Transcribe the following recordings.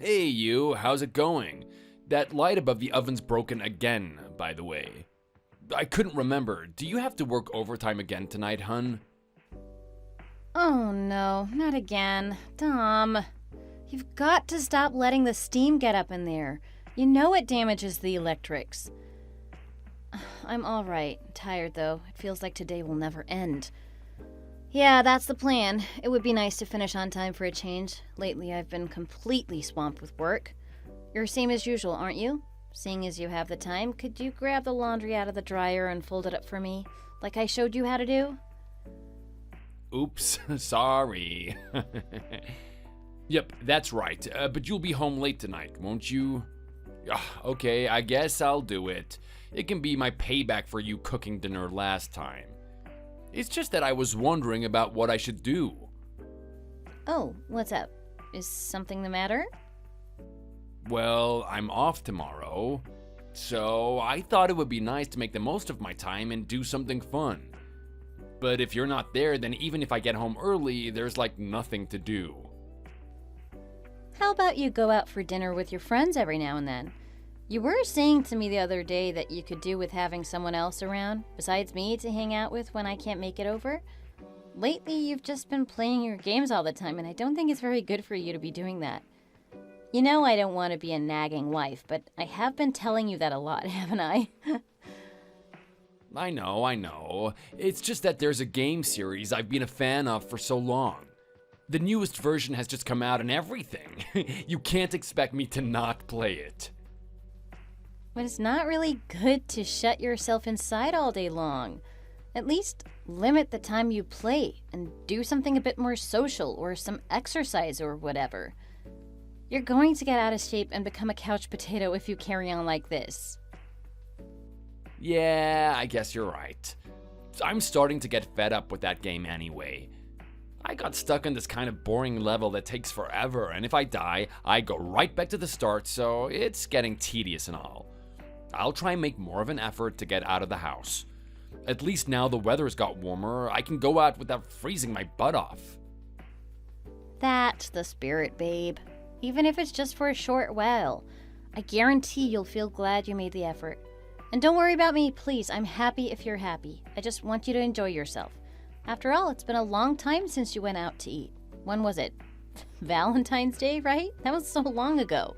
Hey you, how's it going? That light above the oven's broken again, by the way. I couldn't remember. Do you have to work overtime again tonight, hun? Oh no, not again. Dom, you've got to stop letting the steam get up in there. You know it damages the electrics. I'm alright. Tired though. It feels like today will never end. Yeah, that's the plan. It would be nice to finish on time for a change. Lately I've been completely swamped with work. You're same as usual, aren't you? Seeing as you have the time, could you grab the laundry out of the dryer and fold it up for me, like I showed you how to do? Oops, sorry. Yep, that's right. But you'll be home late tonight, won't you? Okay, I guess I'll do it. It can be my payback for you cooking dinner last time. It's just that I was wondering about what I should do. Oh, what's up? Is something the matter? Well, I'm off tomorrow, so I thought it would be nice to make the most of my time and do something fun. But if you're not there, then even if I get home early, there's like nothing to do. How about you go out for dinner with your friends every now and then? You were saying to me the other day that you could do with having someone else around, besides me, to hang out with when I can't make it over. Lately, you've just been playing your games all the time, and I don't think it's very good for you to be doing that. You know I don't want to be a nagging wife, but I have been telling you that a lot, haven't I? I know. It's just that there's a game series I've been a fan of for so long. The newest version has just come out and everything. You can't expect me to not play it. But it's not really good to shut yourself inside all day long. At least limit the time you play and do something a bit more social or some exercise or whatever. You're going to get out of shape and become a couch potato if you carry on like this. Yeah, I guess you're right. I'm starting to get fed up with that game anyway. I got stuck on this kind of boring level that takes forever, and if I die, I go right back to the start, so it's getting tedious and all. I'll try and make more of an effort to get out of the house. At least now the weather's got warmer, I can go out without freezing my butt off. That's the spirit, babe. Even if it's just for a short while. I guarantee you'll feel glad you made the effort. And don't worry about me, please. I'm happy if you're happy. I just want you to enjoy yourself. After all, it's been a long time since you went out to eat. When was it? Valentine's Day, right? That was so long ago.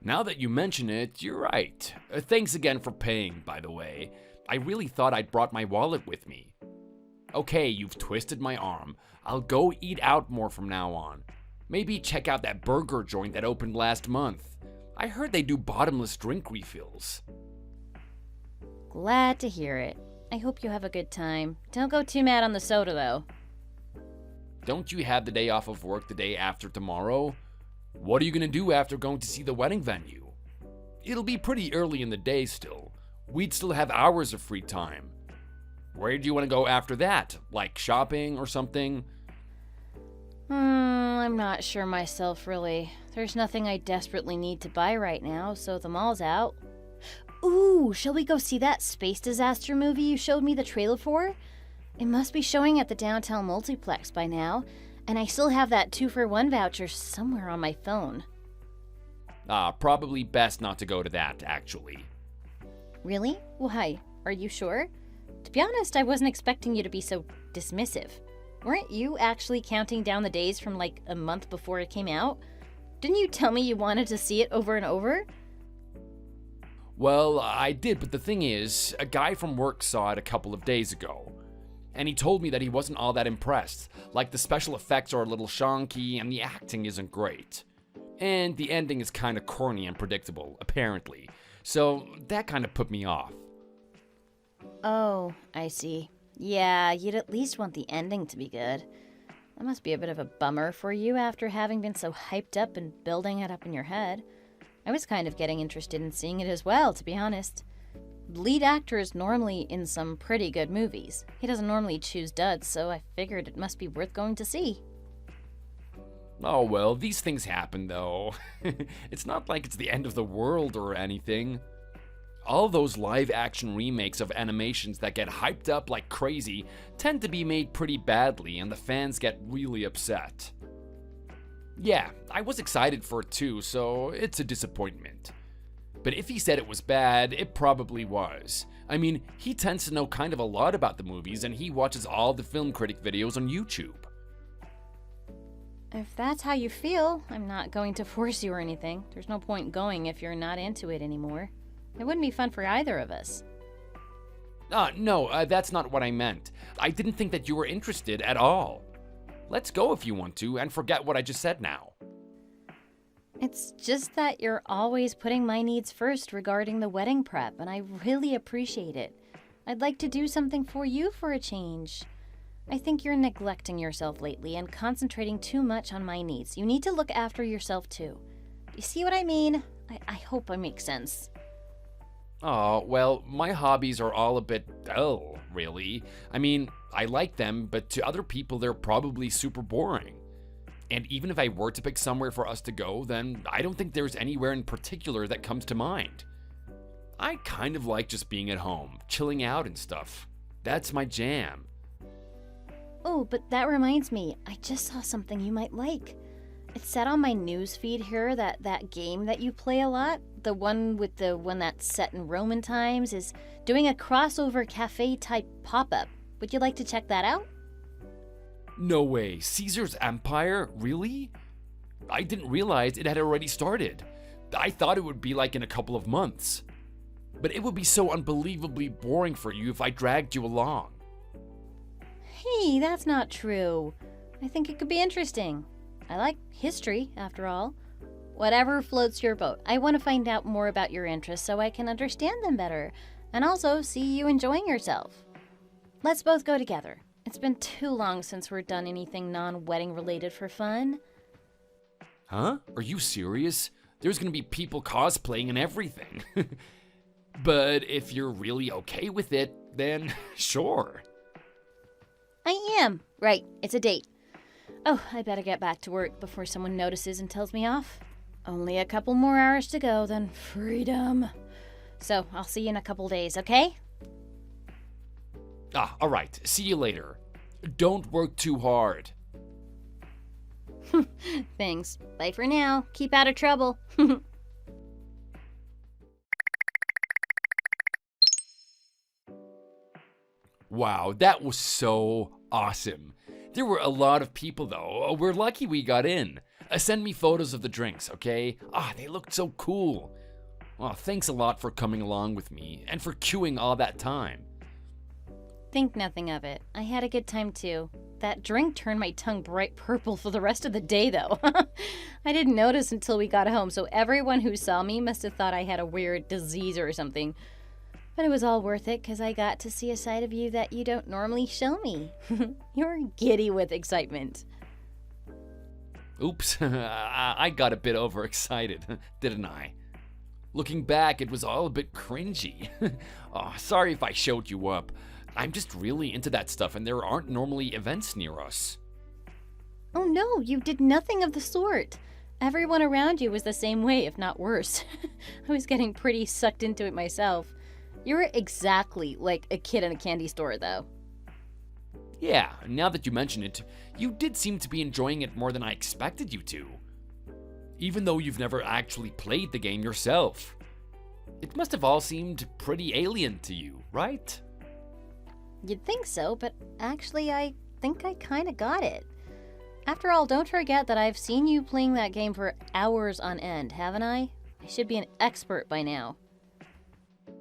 Now that you mention it, you're right. Thanks again for paying, by the way. I really thought I'd brought my wallet with me. Okay, you've twisted my arm. I'll go eat out more from now on. Maybe check out that burger joint that opened last month. I heard they do bottomless drink refills. Glad to hear it. I hope you have a good time. Don't go too mad on the soda, though. Don't you have the day off of work the day after tomorrow? What are you gonna do after going to see the wedding venue? It'll be pretty early in the day still. We'd still have hours of free time. Where do you want to go after that? Like shopping or something? I'm not sure myself, really. There's nothing I desperately need to buy right now, so the mall's out. Ooh, shall we go see that space disaster movie you showed me the trailer for? It must be showing at the downtown multiplex by now, and I still have that 2-for-1 voucher somewhere on my phone. Probably best not to go to that, actually. Really? Why? Are you sure? To be honest, I wasn't expecting you to be so dismissive. Weren't you actually counting down the days from like a month before it came out? Didn't you tell me you wanted to see it over and over? Well, I did, but the thing is, a guy from work saw it a couple of days ago. And he told me that he wasn't all that impressed. Like, the special effects are a little shonky and the acting isn't great. And the ending is kind of corny and predictable, apparently. So that kind of put me off. Oh, I see. Yeah, you'd at least want the ending to be good. That must be a bit of a bummer for you after having been so hyped up and building it up in your head. I was kind of getting interested in seeing it as well, to be honest. The lead actor is normally in some pretty good movies. He doesn't normally choose duds, so I figured it must be worth going to see. Oh well, these things happen though. It's not like it's the end of the world or anything. All those live-action remakes of animations that get hyped up like crazy tend to be made pretty badly and the fans get really upset. Yeah, I was excited for it too, so it's a disappointment. But if he said it was bad, it probably was. I mean, he tends to know kind of a lot about the movies, and he watches all the film critic videos on YouTube. If that's how you feel, I'm not going to force you or anything. There's no point going if you're not into it anymore. It wouldn't be fun for either of us. No, that's not what I meant. I didn't think that you were interested at all. Let's go if you want to, and forget what I just said now. It's just that you're always putting my needs first regarding the wedding prep, and I really appreciate it. I'd like to do something for you for a change. I think you're neglecting yourself lately and concentrating too much on my needs. You need to look after yourself too. You see what I mean? I hope I make sense. Oh, well, my hobbies are all a bit dull, really. I mean, I like them, but to other people, they're probably super boring. And even if I were to pick somewhere for us to go, then I don't think there's anywhere in particular that comes to mind. I kind of like just being at home, chilling out and stuff. That's my jam. Oh, but that reminds me, I just saw something you might like. It said on my news feed here that game that you play a lot, the one that's set in Roman times, is doing a crossover cafe type pop-up. Would you like to check that out? No way, Caesar's Empire? Really? I didn't realize it had already started. I thought it would be like in a couple of months. But it would be so unbelievably boring for you if I dragged you along. Hey, that's not true. I think it could be interesting. I like history, after all. Whatever floats your boat. I want to find out more about your interests so I can understand them better, and also see you enjoying yourself. Let's both go together. It's been too long since we've done anything non-wedding related for fun. Huh? Are you serious? There's gonna be people cosplaying and everything. But if you're really okay with it, then sure. I am. Right, it's a date. Oh, I better get back to work before someone notices and tells me off. Only a couple more hours to go, then freedom. So, I'll see you in a couple days, okay? Alright. See you later. Don't work too hard. Thanks. Bye for now. Keep out of trouble. Wow, that was so awesome. There were a lot of people though. We're lucky we got in. Send me photos of the drinks, okay? They looked so cool. Thanks a lot for coming along with me and for queuing all that time. Think nothing of it. I had a good time too. That drink turned my tongue bright purple for the rest of the day though. I didn't notice until we got home, so everyone who saw me must have thought I had a weird disease or something. But it was all worth it because I got to see a side of you that you don't normally show me. You're giddy with excitement. Oops, I got a bit overexcited, didn't I? Looking back, it was all a bit cringy. Sorry if I showed you up. I'm just really into that stuff and there aren't normally events near us. Oh no, you did nothing of the sort. Everyone around you was the same way, if not worse. I was getting pretty sucked into it myself. You were exactly like a kid in a candy store, though. Yeah, now that you mention it, you did seem to be enjoying it more than I expected you to. Even though you've never actually played the game yourself. It must have all seemed pretty alien to you, right? You'd think so, but actually I think I kinda got it. After all, don't forget that I've seen you playing that game for hours on end, haven't I? I should be an expert by now.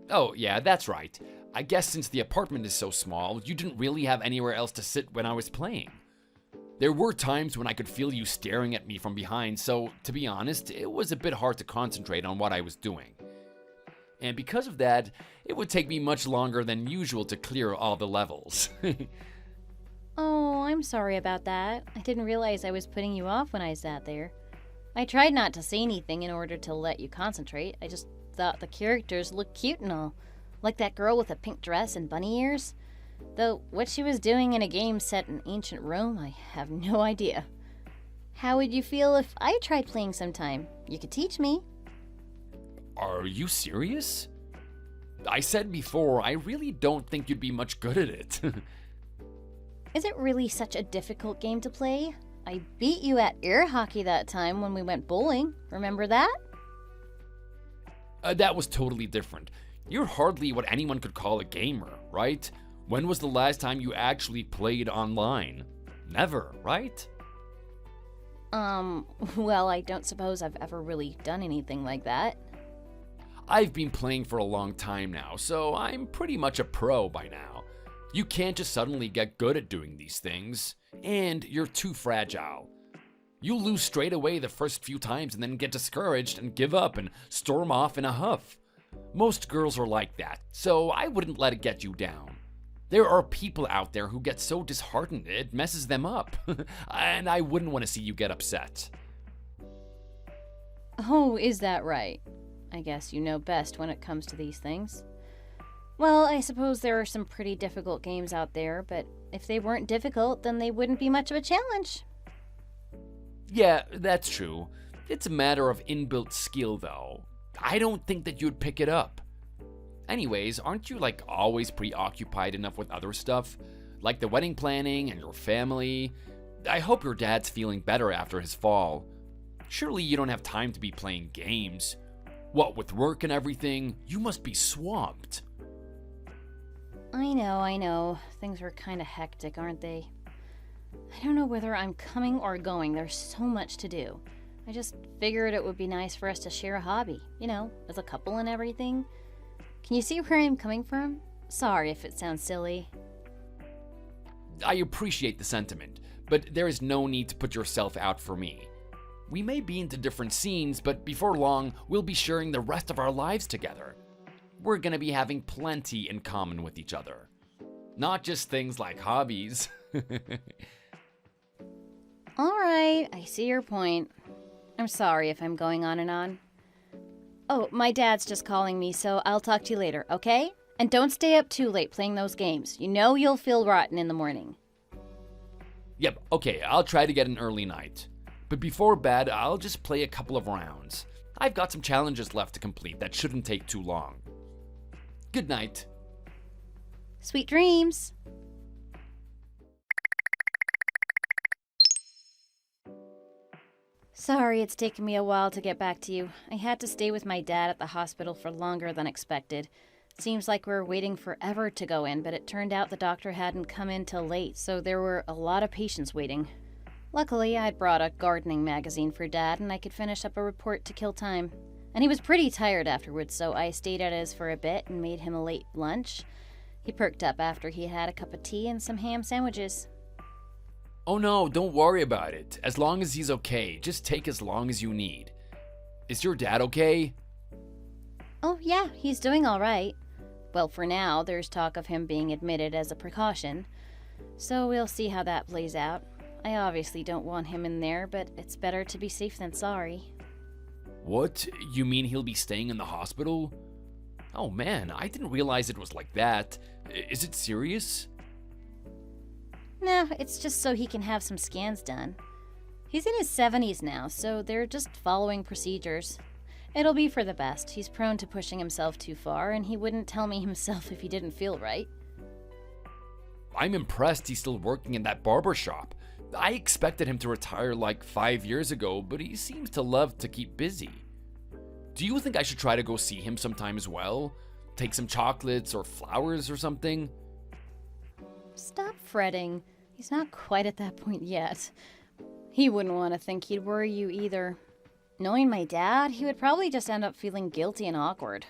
Oh, yeah, that's right. I guess since the apartment is so small, you didn't really have anywhere else to sit when I was playing. There were times when I could feel you staring at me from behind, so to be honest, it was a bit hard to concentrate on what I was doing. And because of that, it would take me much longer than usual to clear all the levels. Oh, I'm sorry about that. I didn't realize I was putting you off when I sat there. I tried not to say anything in order to let you concentrate. I just thought the characters looked cute and all. Like that girl with a pink dress and bunny ears. Though what she was doing in a game set in ancient Rome, I have no idea. How would you feel if I tried playing sometime? You could teach me. Are you serious? I said before, I really don't think you'd be much good at it. Is it really such a difficult game to play? I beat you at air hockey that time when we went bowling. Remember that? That was totally different. You're hardly what anyone could call a gamer, right? When was the last time you actually played online? Never, right? Well, I don't suppose I've ever really done anything like that. I've been playing for a long time now, so I'm pretty much a pro by now. You can't just suddenly get good at doing these things, and you're too fragile. You'll lose straight away the first few times and then get discouraged and give up and storm off in a huff. Most girls are like that, so I wouldn't let it get you down. There are people out there who get so disheartened it messes them up, and I wouldn't want to see you get upset. Oh, is that right? I guess you know best when it comes to these things. Well, I suppose there are some pretty difficult games out there, but if they weren't difficult, then they wouldn't be much of a challenge. Yeah, that's true. It's a matter of inbuilt skill, though. I don't think that you'd pick it up. Anyways, aren't you always preoccupied enough with other stuff? Like the wedding planning and your family? I hope your dad's feeling better after his fall. Surely you don't have time to be playing games. What, with work and everything, you must be swamped. I know. Things are kind of hectic, aren't they? I don't know whether I'm coming or going. There's so much to do. I just figured it would be nice for us to share a hobby, as a couple and everything. Can you see where I'm coming from? Sorry if it sounds silly. I appreciate the sentiment, but there is no need to put yourself out for me. We may be into different scenes, but before long, we'll be sharing the rest of our lives together. We're gonna be having plenty in common with each other. Not just things like hobbies. Alright, I see your point. I'm sorry if I'm going on and on. Oh, my dad's just calling me, so I'll talk to you later, okay? And don't stay up too late playing those games. You know you'll feel rotten in the morning. Yep, okay, I'll try to get an early night. But before bed, I'll just play a couple of rounds. I've got some challenges left to complete that shouldn't take too long. Good night. Sweet dreams. Sorry it's taken me a while to get back to you. I had to stay with my dad at the hospital for longer than expected. Seems like we were waiting forever to go in, but it turned out the doctor hadn't come in till late, so there were a lot of patients waiting. Luckily, I'd brought a gardening magazine for Dad, and I could finish up a report to kill time. And he was pretty tired afterwards, so I stayed at his for a bit and made him a late lunch. He perked up after he had a cup of tea and some ham sandwiches. Oh no, don't worry about it. As long as he's okay, just take as long as you need. Is your dad okay? Oh yeah, he's doing all right. Well, for now, there's talk of him being admitted as a precaution. So we'll see how that plays out. I obviously don't want him in there, but it's better to be safe than sorry. What? You mean he'll be staying in the hospital? Oh man, I didn't realize it was like that. Is it serious? No, it's just so he can have some scans done. He's in his 70s now, so they're just following procedures. It'll be for the best. He's prone to pushing himself too far, and he wouldn't tell me himself if he didn't feel right. I'm impressed he's still working in that barber shop. I expected him to retire 5 years ago, but he seems to love to keep busy. Do you think I should try to go see him sometime as well? Take some chocolates or flowers or something? Stop fretting. He's not quite at that point yet. He wouldn't want to think he'd worry you either. Knowing my dad, he would probably just end up feeling guilty and awkward.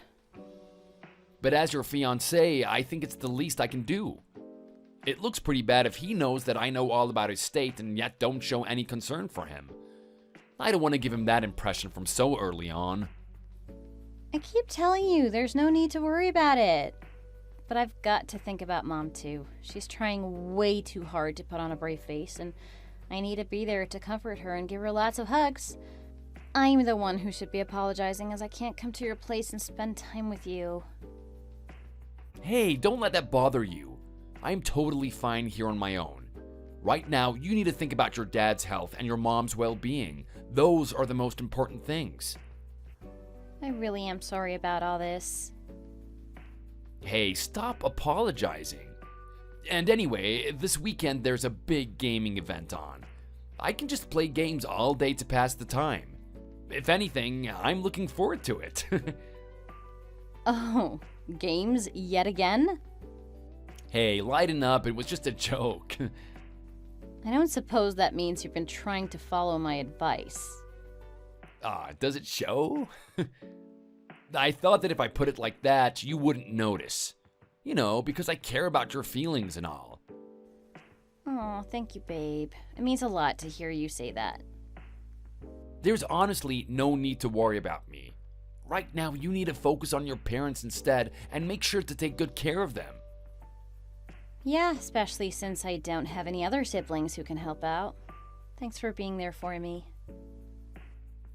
But as your fiancé, I think it's the least I can do. It looks pretty bad if he knows that I know all about his state and yet don't show any concern for him. I don't want to give him that impression from so early on. I keep telling you, there's no need to worry about it. But I've got to think about Mom too. She's trying way too hard to put on a brave face, and I need to be there to comfort her and give her lots of hugs. I'm the one who should be apologizing, as I can't come to your place and spend time with you. Hey, don't let that bother you. I'm totally fine here on my own. Right now, you need to think about your dad's health and your mom's well-being. Those are the most important things. I really am sorry about all this. Hey, stop apologizing. And anyway, this weekend there's a big gaming event on. I can just play games all day to pass the time. If anything, I'm looking forward to it. Oh, games yet again? Hey, lighten up, it was just a joke. I don't suppose that means you've been trying to follow my advice. Does it show? I thought that if I put it like that, you wouldn't notice. You know, because I care about your feelings and all. Oh, thank you, babe. It means a lot to hear you say that. There's honestly no need to worry about me. Right now, you need to focus on your parents instead and make sure to take good care of them. Yeah, especially since I don't have any other siblings who can help out. Thanks for being there for me.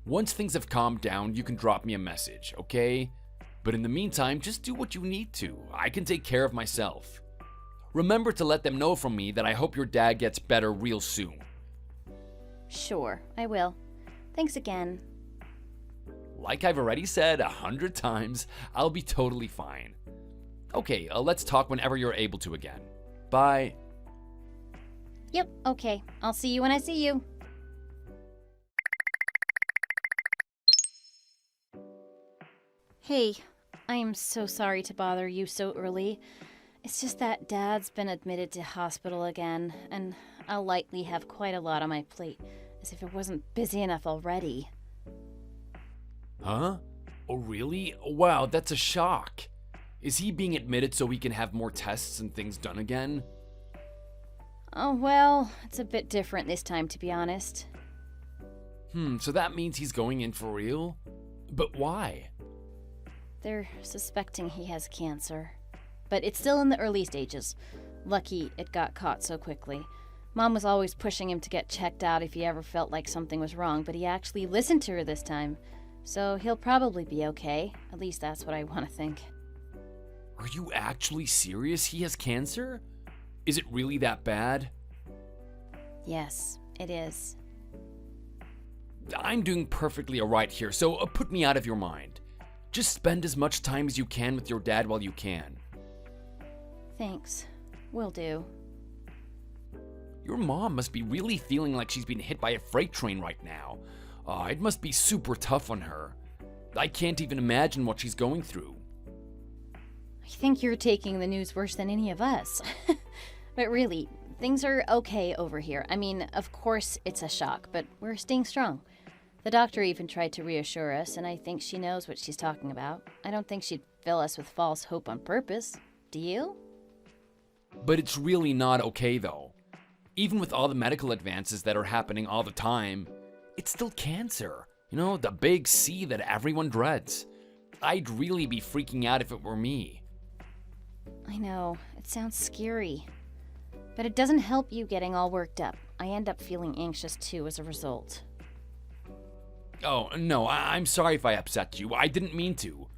Once things have calmed down, you can drop me a message, okay? But in the meantime, just do what you need to. I can take care of myself. Remember to let them know from me that I hope your dad gets better real soon. Sure, I will. Thanks again. Like I've already said 100 times, I'll be totally fine. Okay, let's talk whenever you're able to again. Bye. Yep, okay. I'll see you when I see you. Hey, I am so sorry to bother you so early. It's just that Dad's been admitted to hospital again, and I'll likely have quite a lot on my plate, as if it wasn't busy enough already. Huh? Oh, really? Wow, that's a shock. Is he being admitted so he can have more tests and things done again? Oh, well, it's a bit different this time, to be honest. So that means he's going in for real? But why? They're suspecting he has cancer. But it's still in the early stages. Lucky it got caught so quickly. Mom was always pushing him to get checked out if he ever felt like something was wrong, but he actually listened to her this time. So he'll probably be okay. At least that's what I want to think. Are you actually serious? He has cancer? Is it really that bad? Yes, it is. I'm doing perfectly alright here, so put me out of your mind. Just spend as much time as you can with your dad while you can. Thanks. Will do. Your mom must be really feeling like she's been hit by a freight train right now. It must be super tough on her. I can't even imagine what she's going through. I think you're taking the news worse than any of us. But really, things are okay over here. I mean, of course it's a shock, but we're staying strong. The doctor even tried to reassure us, and I think she knows what she's talking about. I don't think she'd fill us with false hope on purpose. Do you? But it's really not okay though. Even with all the medical advances that are happening all the time, it's still cancer. You know, the big C that everyone dreads. I'd really be freaking out if it were me. I know, it sounds scary. But it doesn't help you getting all worked up. I end up feeling anxious too as a result. Oh, no, I'm sorry if I upset you. I didn't mean to.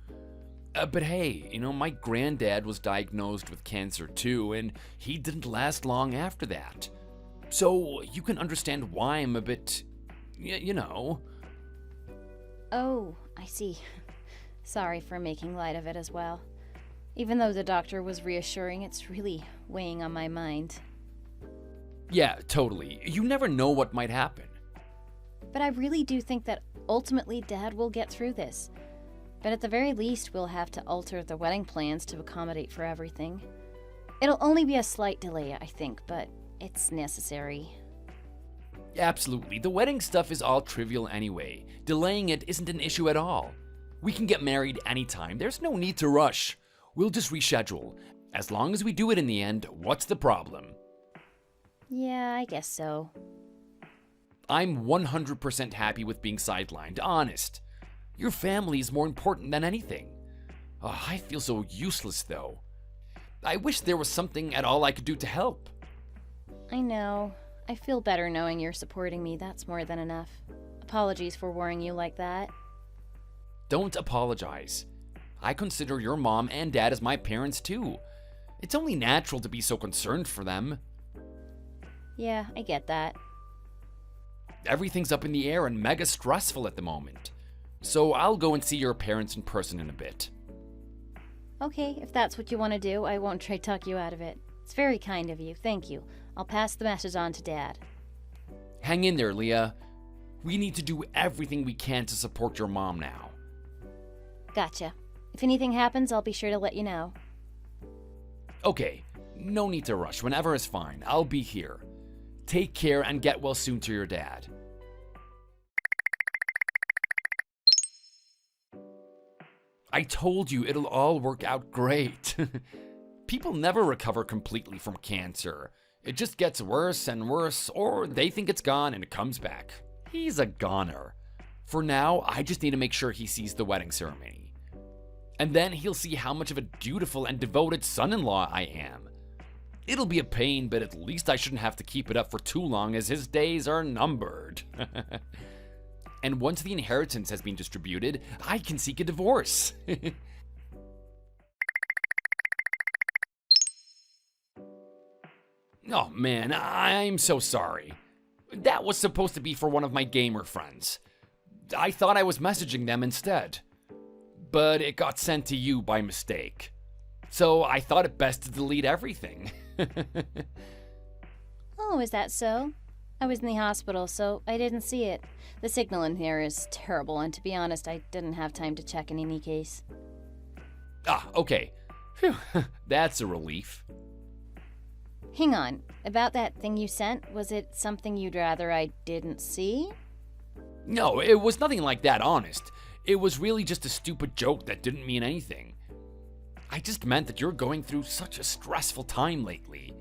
But hey, you know, my granddad was diagnosed with cancer too, and he didn't last long after that. So you can understand why I'm a bit, you know. Oh, I see. Sorry for making light of it as well. Even though the doctor was reassuring, it's really weighing on my mind. Yeah, totally. You never know what might happen. But I really do think that ultimately Dad will get through this. But at the very least, we'll have to alter the wedding plans to accommodate for everything. It'll only be a slight delay, I think, but it's necessary. Absolutely. The wedding stuff is all trivial anyway. Delaying it isn't an issue at all. We can get married anytime. There's no need to rush. We'll just reschedule. As long as we do it in the end, what's the problem? Yeah, I guess so. I'm 100% happy with being sidelined, honest. Your family is more important than anything. Oh, I feel so useless though. I wish there was something at all I could do to help. I know. I feel better knowing you're supporting me. That's more than enough. Apologies for worrying you like that. Don't apologize. I consider your mom and dad as my parents too. It's only natural to be so concerned for them. Yeah, I get that. Everything's up in the air and mega stressful at the moment. So I'll go and see your parents in person in a bit. Okay, if that's what you want to do, I won't try to talk you out of it. It's very kind of you, thank you. I'll pass the message on to Dad. Hang in there, Leah. We need to do everything we can to support your mom now. Gotcha. If anything happens, I'll be sure to let you know. Okay, no need to rush. Whenever is fine. I'll be here. Take care and get well soon to your dad. I told you it'll all work out great. People never recover completely from cancer. It just gets worse and worse, or they think it's gone and it comes back. He's a goner. For now, I just need to make sure he sees the wedding ceremony. And then he'll see how much of a dutiful and devoted son-in-law I am. It'll be a pain, but at least I shouldn't have to keep it up for too long as his days are numbered. And once the inheritance has been distributed, I can seek a divorce. Oh man, I'm so sorry. That was supposed to be for one of my gamer friends. I thought I was messaging them instead. But it got sent to you by mistake. So I thought it best to delete everything. Oh, is that so? I was in the hospital, so I didn't see it. The signal in here is terrible, and to be honest, I didn't have time to check in any case. Ah, okay. Phew, that's a relief. Hang on, about that thing you sent, was it something you'd rather I didn't see? No, it was nothing like that, honest. It was really just a stupid joke that didn't mean anything. I just meant that you're going through such a stressful time lately.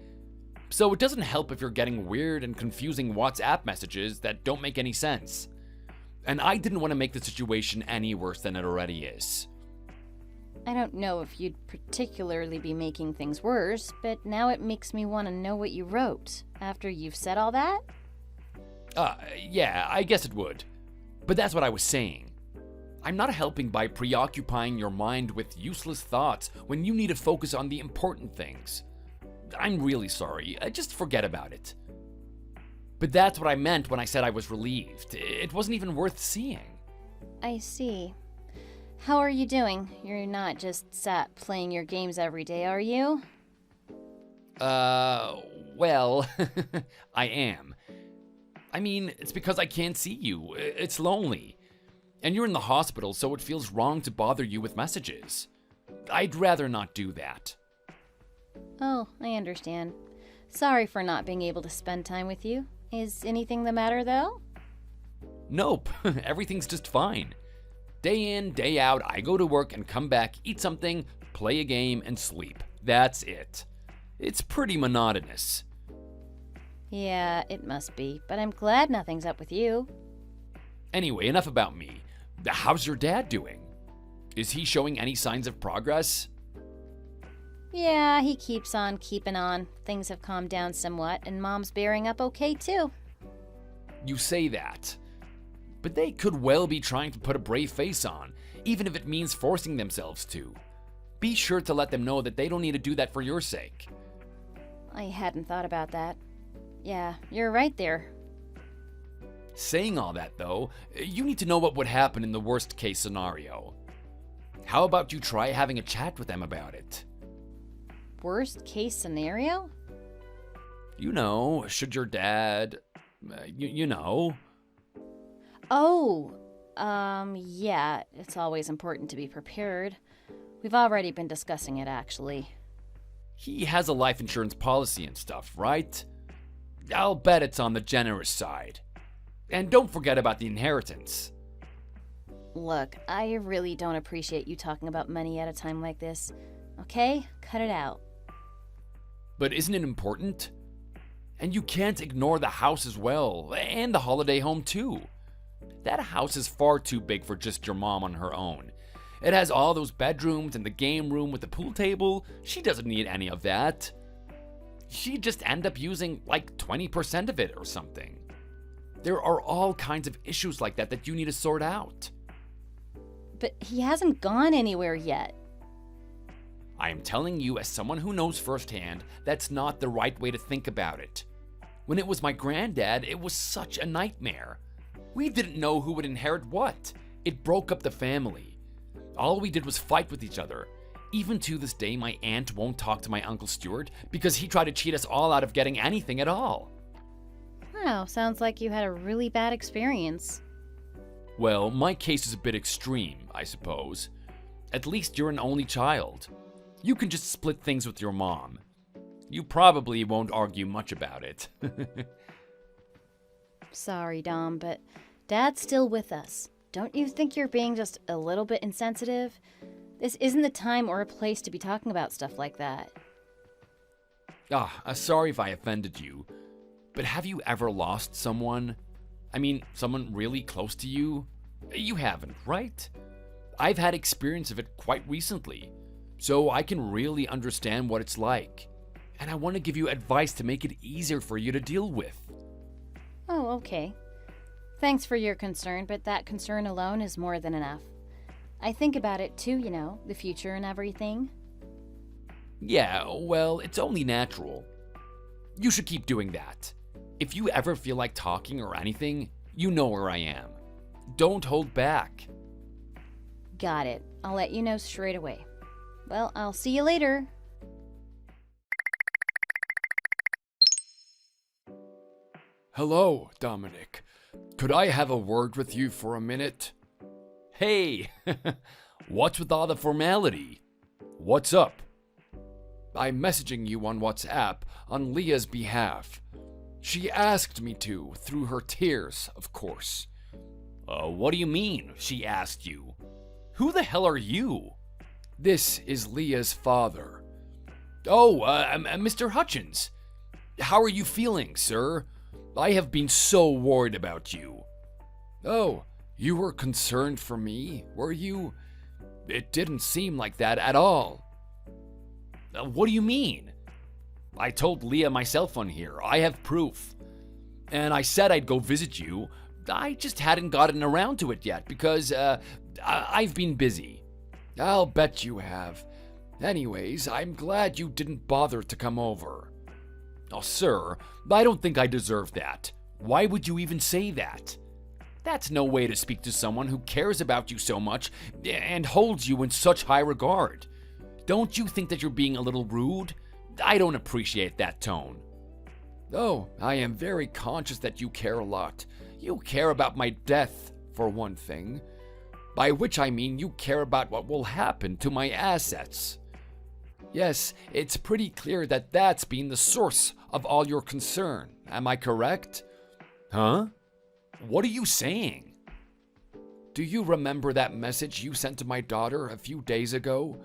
So it doesn't help if you're getting weird and confusing WhatsApp messages that don't make any sense. And I didn't want to make the situation any worse than it already is. I don't know if you'd particularly be making things worse, but now it makes me want to know what you wrote. After you've said all that? Yeah, I guess it would. But that's what I was saying. I'm not helping by preoccupying your mind with useless thoughts when you need to focus on the important things. I'm really sorry. Just forget about it. But that's what I meant when I said I was relieved. It wasn't even worth seeing. I see. How are you doing? You're not just sat playing your games every day, are you? Well, I am. I mean, it's because I can't see you. It's lonely. And you're in the hospital, so it feels wrong to bother you with messages. I'd rather not do that. Oh, I understand. Sorry for not being able to spend time with you. Is anything the matter, though? Nope, everything's just fine. Day in, day out, I go to work and come back, eat something, play a game, and sleep. That's it. It's pretty monotonous. Yeah, it must be, but I'm glad nothing's up with you. Anyway, enough about me. How's your dad doing? Is he showing any signs of progress? Yeah, he keeps on keeping on. Things have calmed down somewhat, and Mom's bearing up okay, too. You say that. But they could well be trying to put a brave face on, even if it means forcing themselves to. Be sure to let them know that they don't need to do that for your sake. I hadn't thought about that. Yeah, you're right there. Saying all that, though, you need to know what would happen in the worst case scenario. How about you try having a chat with them about it? Worst case scenario? You know, should your dad... you know... Oh, yeah, it's always important to be prepared. We've already been discussing it, actually. He has a life insurance policy and stuff, right? I'll bet it's on the generous side. And don't forget about the inheritance. Look, I really don't appreciate you talking about money at a time like this. Okay? Cut it out. But isn't it important? And you can't ignore the house as well, and the holiday home too. That house is far too big for just your mom on her own. It has all those bedrooms and the game room with the pool table. She doesn't need any of that. She'd just end up using like 20% of it or something. There are all kinds of issues like that you need to sort out. But he hasn't gone anywhere yet. I am telling you as someone who knows firsthand, that's not the right way to think about it. When it was my granddad, it was such a nightmare. We didn't know who would inherit what. It broke up the family. All we did was fight with each other. Even to this day, my aunt won't talk to my Uncle Stuart because he tried to cheat us all out of getting anything at all. Wow, sounds like you had a really bad experience. Well, my case is a bit extreme, I suppose. At least you're an only child. You can just split things with your mom. You probably won't argue much about it. Sorry, Dom, but Dad's still with us. Don't you think you're being just a little bit insensitive? This isn't the time or a place to be talking about stuff like that. Sorry if I offended you, but have you ever lost someone? I mean, someone really close to you? You haven't, right? I've had experience of it quite recently, so I can really understand what it's like. And I want to give you advice to make it easier for you to deal with. Oh, okay. Thanks for your concern, but that concern alone is more than enough. I think about it too, the future and everything. Yeah, well, it's only natural. You should keep doing that. If you ever feel like talking or anything, you know where I am. Don't hold back. Got it. I'll let you know straight away. Well, I'll see you later. Hello, Dominic. Could I have a word with you for a minute? Hey, what's with all the formality? What's up? I'm messaging you on WhatsApp on Leah's behalf. She asked me to, through her tears, of course. What do you mean, she asked you? Who the hell are you? This is Leah's father. Oh, Mr. Hutchins. How are you feeling, sir? I have been so worried about you. Oh, you were concerned for me, were you? It didn't seem like that at all. What do you mean? I told Leah myself on here. I have proof. And I said I'd go visit you. I just hadn't gotten around to it yet because I've been busy. I'll bet you have. Anyways, I'm glad you didn't bother to come over. Oh, sir, I don't think I deserve that. Why would you even say that? That's no way to speak to someone who cares about you so much and holds you in such high regard. Don't you think that you're being a little rude? I don't appreciate that tone. Oh, I am very conscious that you care a lot. You care about my death, for one thing. By which I mean you care about what will happen to my assets. Yes, it's pretty clear that that's been the source of all your concern. Am I correct? Huh? What are you saying? Do you remember that message you sent to my daughter a few days ago?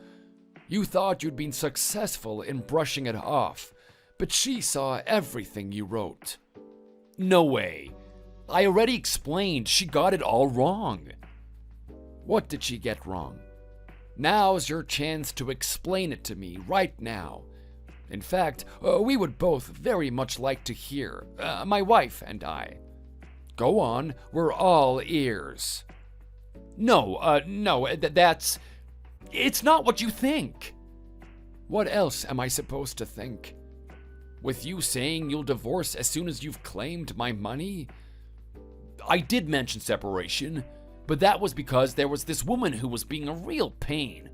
You thought you'd been successful in brushing it off, but she saw everything you wrote. No way. I already explained she got it all wrong. What did she get wrong? Now's your chance to explain it to me right now. In fact, we would both very much like to hear, my wife and I. Go on, we're all ears. No, that's... It's not what you think. What else am I supposed to think? With you saying you'll divorce as soon as you've claimed my money? I did mention separation, but that was because there was this woman who was being a real pain,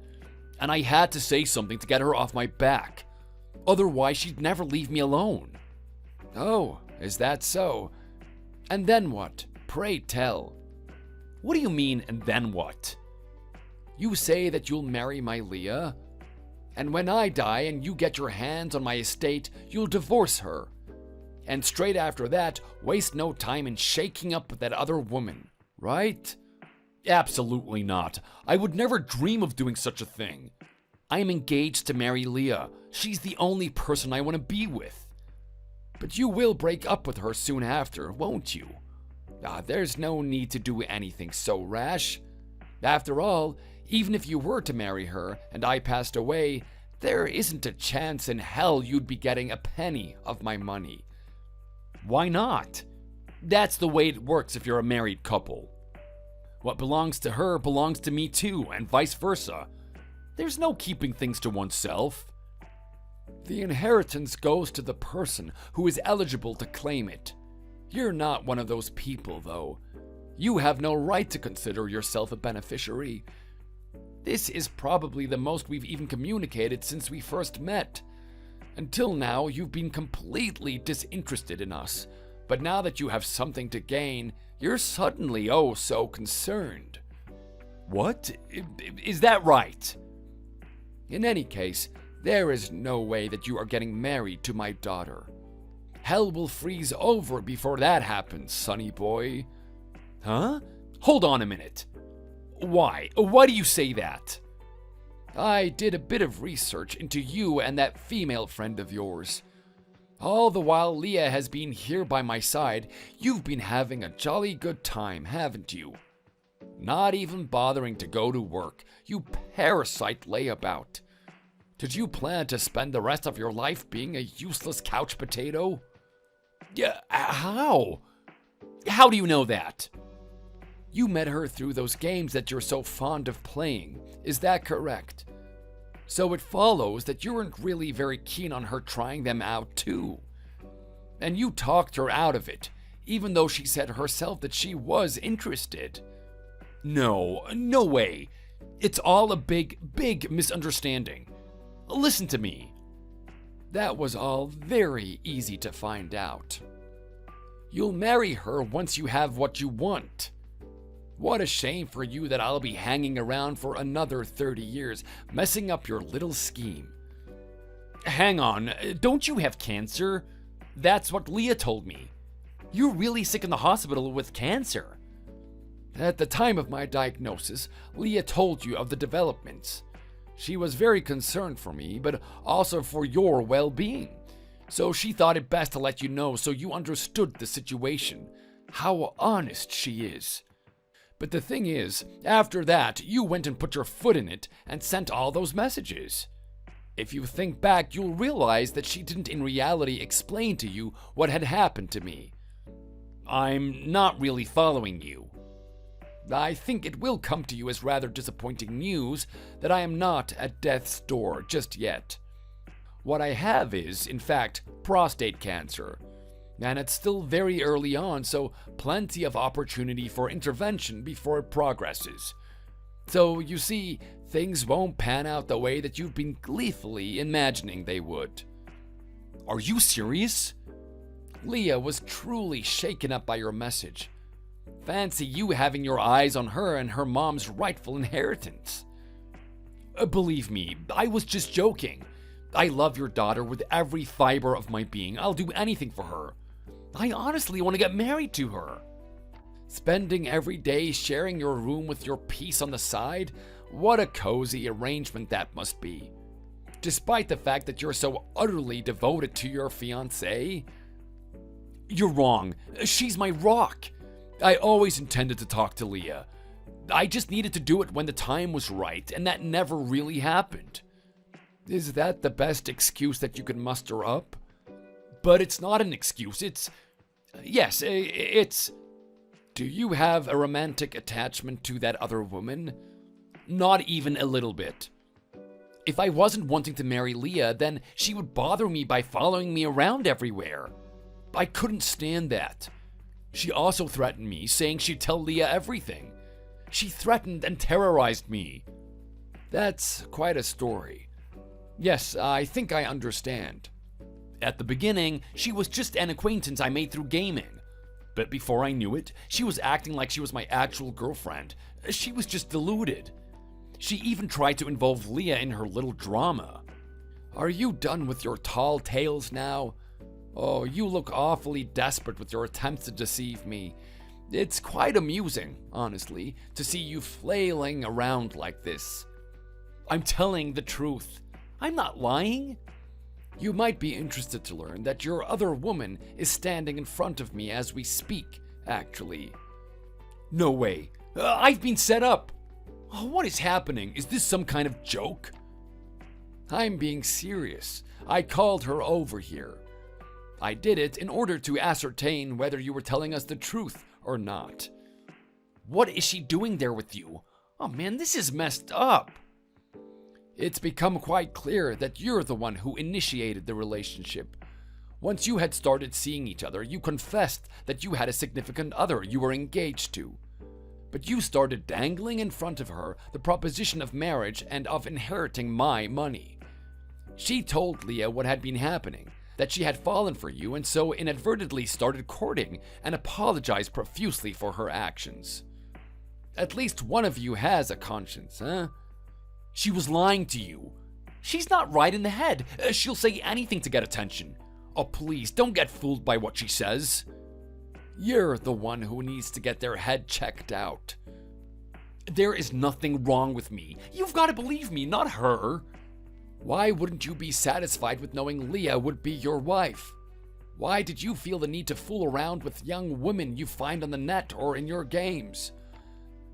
and I had to say something to get her off my back. Otherwise, she'd never leave me alone. Oh, is that so? And then what? Pray tell. What do you mean, and then what? You say that you'll marry my Leah, and when I die and you get your hands on my estate, you'll divorce her. And straight after that, waste no time in shaking up with that other woman, right? Absolutely not. I would never dream of doing such a thing. I am engaged to marry Leah. She's the only person I want to be with. But you will break up with her soon after, won't you? There's no need to do anything so rash. After all, even if you were to marry her and I passed away, there isn't a chance in hell you'd be getting a penny of my money. Why not? That's the way it works if you're a married couple. What belongs to her belongs to me too, and vice versa. There's no keeping things to oneself. The inheritance goes to the person who is eligible to claim it. You're not one of those people, though. You have no right to consider yourself a beneficiary. This is probably the most we've even communicated since we first met. Until now, you've been completely disinterested in us, But now that you have something to gain, you're suddenly oh so concerned. What? Is that right? In any case, there is no way that you are getting married to my daughter. Hell will freeze over before that happens, sonny boy. Huh? Hold on a minute. Why? Why do you say that? I did a bit of research into you and that female friend of yours. All the while Leah has been here by my side, you've been having a jolly good time, haven't you? Not even bothering to go to work, you parasite layabout. Did you plan to spend the rest of your life being a useless couch potato? Yeah, how? How do you know that? You met her through those games that you're so fond of playing, is that correct? So it follows that you weren't really very keen on her trying them out too. And you talked her out of it, even though she said herself that she was interested. No way. It's all a big misunderstanding. Listen to me. That was all very easy to find out. You'll marry her once you have what you want. What a shame for you that I'll be hanging around for another 30 years, messing up your little scheme. Hang on, don't you have cancer? That's what Leah told me. You're really sick in the hospital with cancer. At the time of my diagnosis, Leah told you of the developments. She was very concerned for me, but also for your well-being. So she thought it best to let you know so you understood the situation. How honest she is. But the thing is, after that, you went and put your foot in it and sent all those messages. If you think back, you'll realize that she didn't in reality explain to you what had happened to me. I'm not really following you. I think it will come to you as rather disappointing news that I am not at death's door just yet. What I have is, in fact, prostate cancer. And it's still very early on, so plenty of opportunity for intervention before it progresses. So, you see, things won't pan out the way that you've been gleefully imagining they would. Are you serious? Leah was truly shaken up by your message. Fancy you having your eyes on her and her mom's rightful inheritance. Believe me, I was just joking. I love your daughter with every fiber of my being. I'll do anything for her. I honestly want to get married to her. Spending every day sharing your room with your piece on the side? What a cozy arrangement that must be. Despite the fact that you're so utterly devoted to your fiancé. You're wrong. She's my rock. I always intended to talk to Leah. I just needed to do it when the time was right, and that never really happened. Is that the best excuse that you can muster up? But it's not an excuse, Yes, it's... Do you have a romantic attachment to that other woman? Not even a little bit. If I wasn't wanting to marry Leah, then she would bother me by following me around everywhere. I couldn't stand that. She also threatened me, saying she'd tell Leah everything. She threatened and terrorized me. That's quite a story. Yes, I think I understand. At the beginning, she was just an acquaintance I made through gaming. But before I knew it, she was acting like she was my actual girlfriend. She was just deluded. She even tried to involve Leah in her little drama. Are you done with your tall tales now? Oh, you look awfully desperate with your attempts to deceive me. It's quite amusing, honestly, to see you flailing around like this. I'm telling the truth. I'm not lying. You might be interested to learn that your other woman is standing in front of me as we speak, actually. No way. I've been set up. What is happening? Is this some kind of joke? I'm being serious. I called her over here. I did it in order to ascertain whether you were telling us the truth or not. What is she doing there with you? Oh man, this is messed up. It's become quite clear that you're the one who initiated the relationship. Once you had started seeing each other, you confessed that you had a significant other you were engaged to. But you started dangling in front of her the proposition of marriage and of inheriting my money. She told Leah what had been happening, that she had fallen for you and so inadvertently started courting and apologized profusely for her actions. At least one of you has a conscience, huh? She was lying to you. She's not right in the head. She'll say anything to get attention. Oh, please, don't get fooled by what she says. You're the one who needs to get their head checked out. There is nothing wrong with me. You've got to believe me, not her. Why wouldn't you be satisfied with knowing Leah would be your wife? Why did you feel the need to fool around with young women you find on the net or in your games?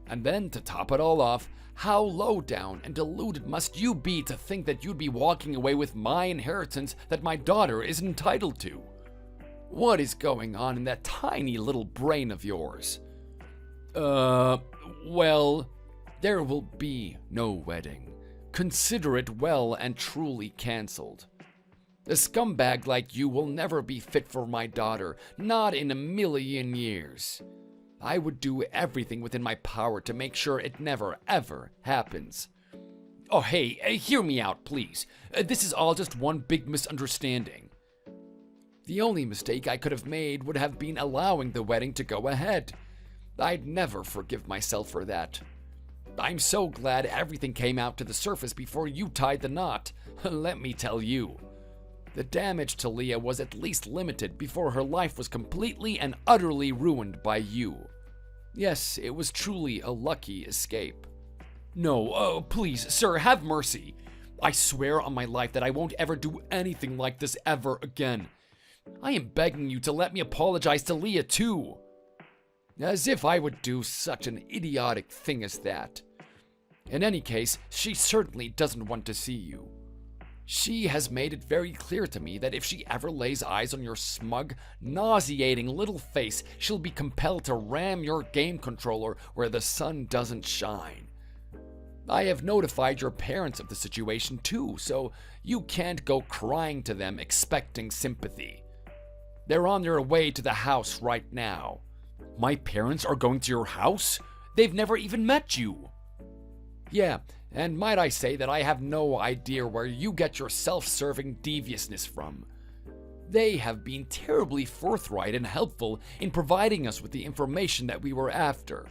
And then, to top it all off, how low down and deluded must you be to think that you'd be walking away with my inheritance that my daughter is entitled to? What is going on in that tiny little brain of yours? Well, there will be no wedding. Consider it well and truly cancelled. A scumbag like you will never be fit for my daughter, not in a million years. I would do everything within my power to make sure it never, ever happens. Oh, hey, hear me out, please. This is all just one big misunderstanding. The only mistake I could have made would have been allowing the wedding to go ahead. I'd never forgive myself for that. I'm so glad everything came out to the surface before you tied the knot. Let me tell you. The damage to Leah was at least limited before her life was completely and utterly ruined by you. Yes, it was truly a lucky escape. No, oh, please, sir, have mercy. I swear on my life that I won't ever do anything like this ever again. I am begging you to let me apologize to Leah too. As if I would do such an idiotic thing as that. In any case, she certainly doesn't want to see you. She has made it very clear to me that if she ever lays eyes on your smug, nauseating little face, she'll be compelled to ram your game controller where the sun doesn't shine. I have notified your parents of the situation too, so you can't go crying to them expecting sympathy. They're on their way to the house right now. My parents are going to your house? They've never even met you. Yeah, and might I say that I have no idea where you get your self-serving deviousness from. They have been terribly forthright and helpful in providing us with the information that we were after.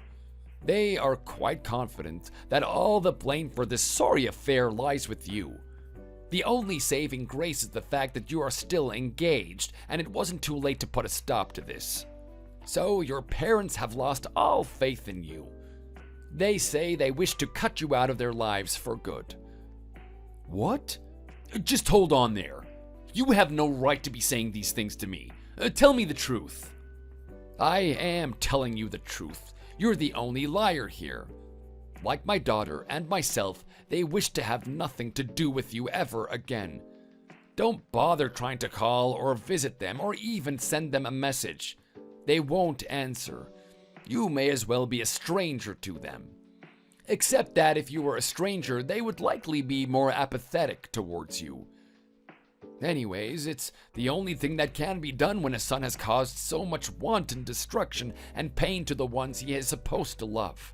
They are quite confident that all the blame for this sorry affair lies with you. The only saving grace is the fact that you are still engaged, and it wasn't too late to put a stop to this. So your parents have lost all faith in you. They say they wish to cut you out of their lives for good. What? Just hold on there. You have no right to be saying these things to me. Tell me the truth. I am telling you the truth. You're the only liar here. Like my daughter and myself, they wish to have nothing to do with you ever again. Don't bother trying to call or visit them or even send them a message. They won't answer. You may as well be a stranger to them. Except that if you were a stranger, they would likely be more apathetic towards you. Anyways, it's the only thing that can be done when a son has caused so much wanton destruction and pain to the ones he is supposed to love.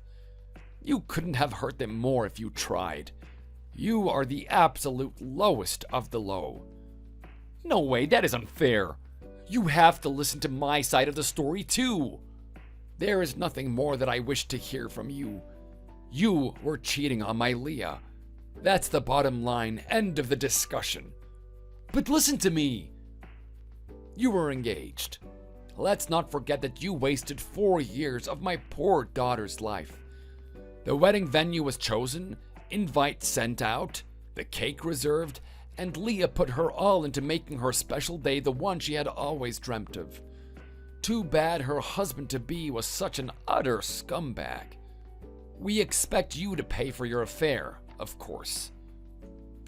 You couldn't have hurt them more if you tried. You are the absolute lowest of the low. No way, that is unfair. You have to listen to my side of the story too. There is nothing more that I wish to hear from you. You were cheating on my Leah. That's the bottom line, end of the discussion. But listen to me. You were engaged. Let's not forget that you wasted 4 years of my poor daughter's life. The wedding venue was chosen, invites sent out, the cake reserved, and Leah put her all into making her special day the one she had always dreamt of. Too bad her husband-to-be was such an utter scumbag. We expect you to pay for your affair, of course.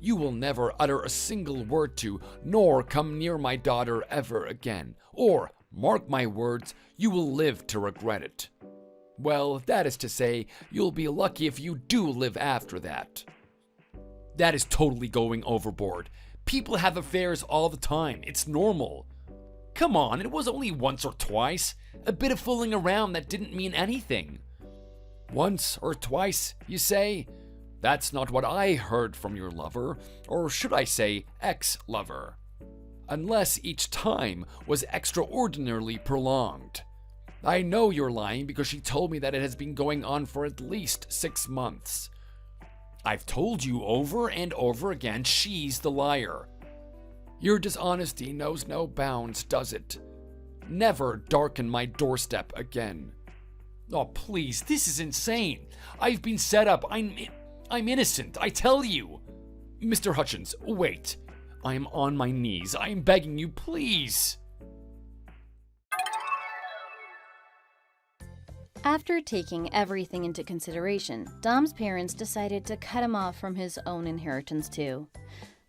You will never utter a single word to, nor come near my daughter ever again, or, mark my words, you will live to regret it. Well, that is to say, you'll be lucky if you do live after that. That is totally going overboard. People have affairs all the time. It's normal. Come on, it was only once or twice. A bit of fooling around that didn't mean anything. Once or twice, you say? That's not what I heard from your lover, or should I say ex-lover. unless each time was extraordinarily prolonged. I know you're lying because she told me that it has been going on for at least 6 months. I've told you over and over again she's the liar. Your dishonesty knows no bounds, does it? Never darken my doorstep again. Oh, please, this is insane. I've been set up. I'm innocent, I tell you. Mr. Hutchins, wait. I am on my knees. I am begging you, please. After taking everything into consideration, Dom's parents decided to cut him off from his own inheritance too.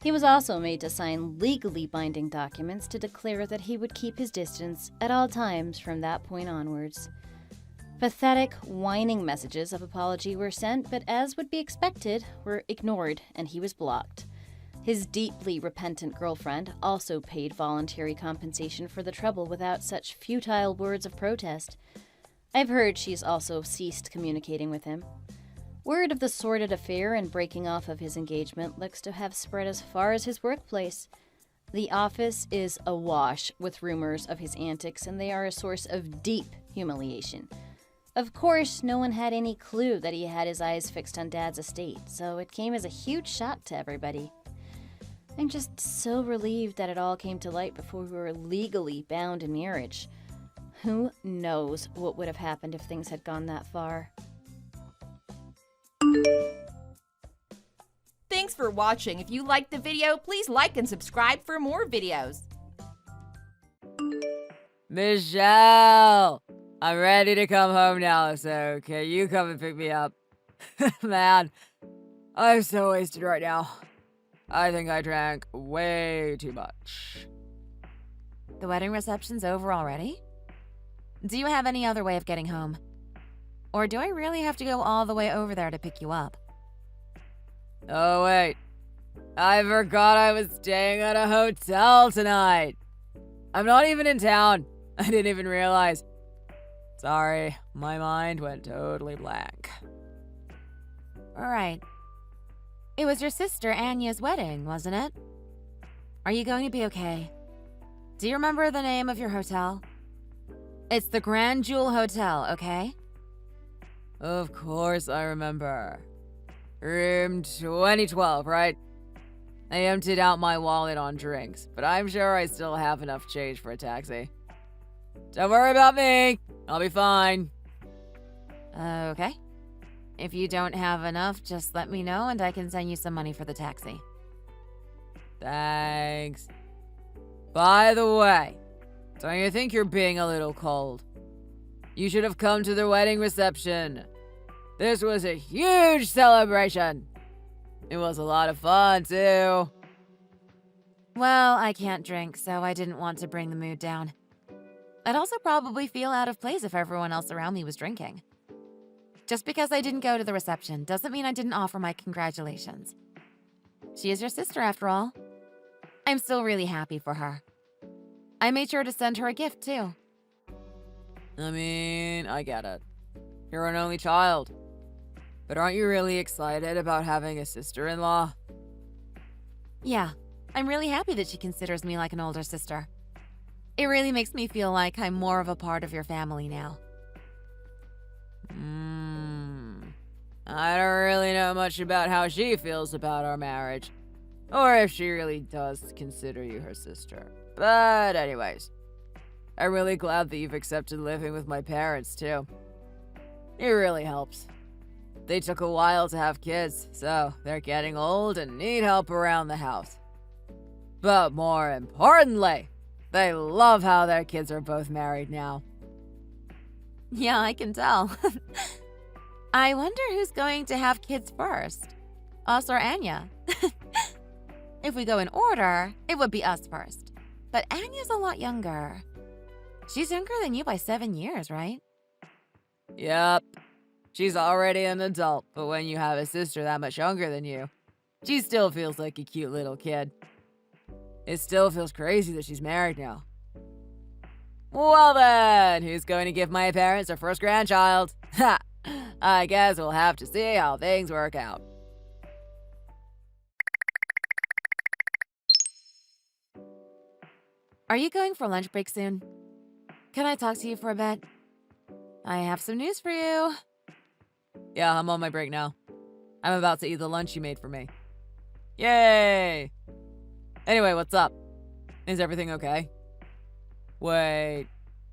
He was also made to sign legally binding documents to declare that he would keep his distance at all times from that point onwards. Pathetic, whining messages of apology were sent, but as would be expected, were ignored and he was blocked. His deeply repentant girlfriend also paid voluntary compensation for the trouble without such futile words of protest. I've heard she's also ceased communicating with him. Word of the sordid affair and breaking off of his engagement looks to have spread as far as his workplace. The office is awash with rumors of his antics, and they are a source of deep humiliation. Of course, no one had any clue that he had his eyes fixed on Dad's estate, so it came as a huge shock to everybody. I'm just so relieved that it all came to light before we were legally bound in marriage. Who knows what would have happened if things had gone that far? Thanks for watching. If you liked the video, please like and subscribe for more videos. Michelle! I'm ready to come home now, so can you come and pick me up? Man, I'm so wasted right now. I think I drank way too much. The wedding reception's over already? Do you have any other way of getting home? Or do I really have to go all the way over there to pick you up? Oh, wait. I forgot I was staying at a hotel tonight. I'm not even in town. I didn't even realize. Sorry, my mind went totally blank. Alright. It was your sister Anya's wedding, wasn't it? Are you going to be okay? Do you remember the name of your hotel? It's the Grand Jewel Hotel, okay? Of course I remember. Room 2012, right? I emptied out my wallet on drinks, but I'm sure I still have enough change for a taxi. Don't worry about me. I'll be fine. Okay. If you don't have enough, just let me know and I can send you some money for the taxi. Thanks. By the way, don't you think you're being a little cold? You should have come to the wedding reception. This was a huge celebration. It was a lot of fun, too. Well, I can't drink, so I didn't want to bring the mood down. I'd also probably feel out of place if everyone else around me was drinking. Just because I didn't go to the reception doesn't mean I didn't offer my congratulations. She is your sister, after all. I'm still really happy for her. I made sure to send her a gift, too. I mean, I get it. You're an only child. But aren't you really excited about having a sister-in-law? Yeah, I'm really happy that she considers me like an older sister. It really makes me feel like I'm more of a part of your family now. I don't really know much about how she feels about our marriage. Or if she really does consider you her sister. But anyways, I'm really glad that you've accepted living with my parents, too. It really helps. They took a while to have kids, so they're getting old and need help around the house. But more importantly, they love how their kids are both married now. Yeah, I can tell. I wonder who's going to have kids first. Us or Anya? If we go in order, it would be us first. But Anya's a lot younger. She's younger than you by 7 years, right? Yep. She's already an adult, but when you have a sister that much younger than you, she still feels like a cute little kid. It still feels crazy that she's married now. Well then, who's going to give my parents their first grandchild? Ha! I guess we'll have to see how things work out. Are you going for lunch break soon? Can I talk to you for a bit? I have some news for you. Yeah, I'm on my break now. I'm about to eat the lunch you made for me. Yay! Anyway, what's up? Is everything okay? Wait,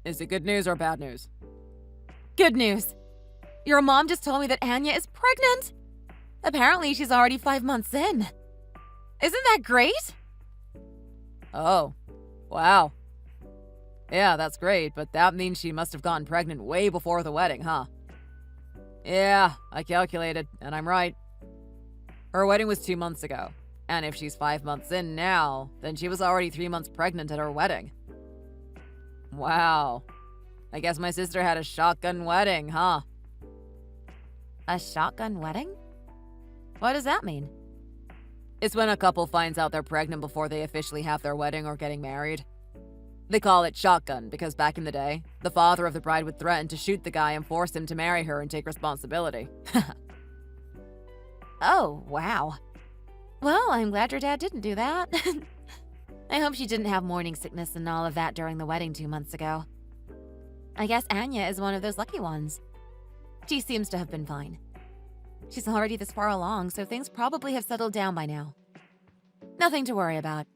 is it good news or bad news? Good news. Your mom just told me that Anya is pregnant. Apparently, she's already 5 months in. Isn't that great? Oh, wow. Yeah, that's great, but that means she must have gotten pregnant way before the wedding, huh? Yeah, I calculated, and I'm right. Her wedding was 2 months ago, and if she's 5 months in now, then she was already 3 months pregnant at her wedding. Wow. I guess my sister had a shotgun wedding, huh? A shotgun wedding? What does that mean? It's when a couple finds out they're pregnant before they officially have their wedding or getting married. They call it shotgun because back in the day, the father of the bride would threaten to shoot the guy and force him to marry her and take responsibility. Oh, wow. Well, I'm glad your dad didn't do that. I hope she didn't have morning sickness and all of that during the wedding 2 months ago. I guess Anya is one of those lucky ones. She seems to have been fine. She's already this far along, so things probably have settled down by now. Nothing to worry about.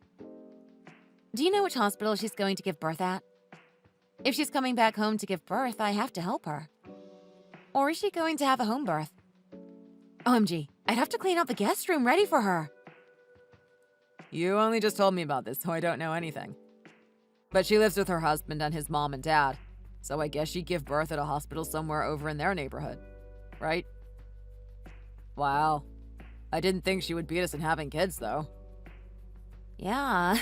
Do you know which hospital she's going to give birth at? If she's coming back home to give birth, I have to help her. Or is she going to have a home birth? OMG, I'd have to clean out the guest room ready for her. You only just told me about this, so I don't know anything. But she lives with her husband and his mom and dad, so I guess she'd give birth at a hospital somewhere over in their neighborhood, right? Wow. I didn't think she would beat us in having kids, though. Yeah.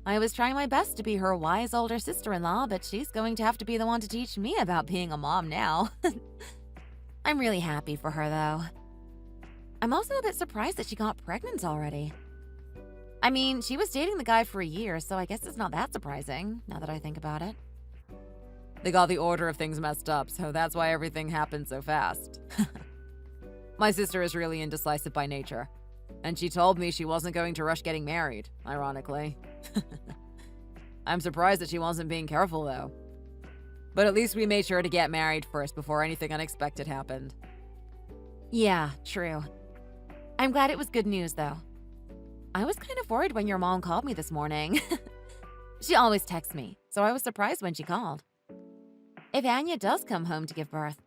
I was trying my best to be her wise older sister-in-law, but she's going to have to be the one to teach me about being a mom now. I'm really happy for her, though. I'm also a bit surprised that she got pregnant already. I mean, she was dating the guy for a year, so I guess it's not that surprising, now that I think about it. They got the order of things messed up, so that's why everything happened so fast. My sister is really indecisive by nature, and she told me she wasn't going to rush getting married, ironically. I'm surprised that she wasn't being careful, though. But at least we made sure to get married first before anything unexpected happened. Yeah, true. I'm glad it was good news, though. I was kind of worried when your mom called me this morning. She always texts me, so I was surprised when she called. If Anya does come home to give birth,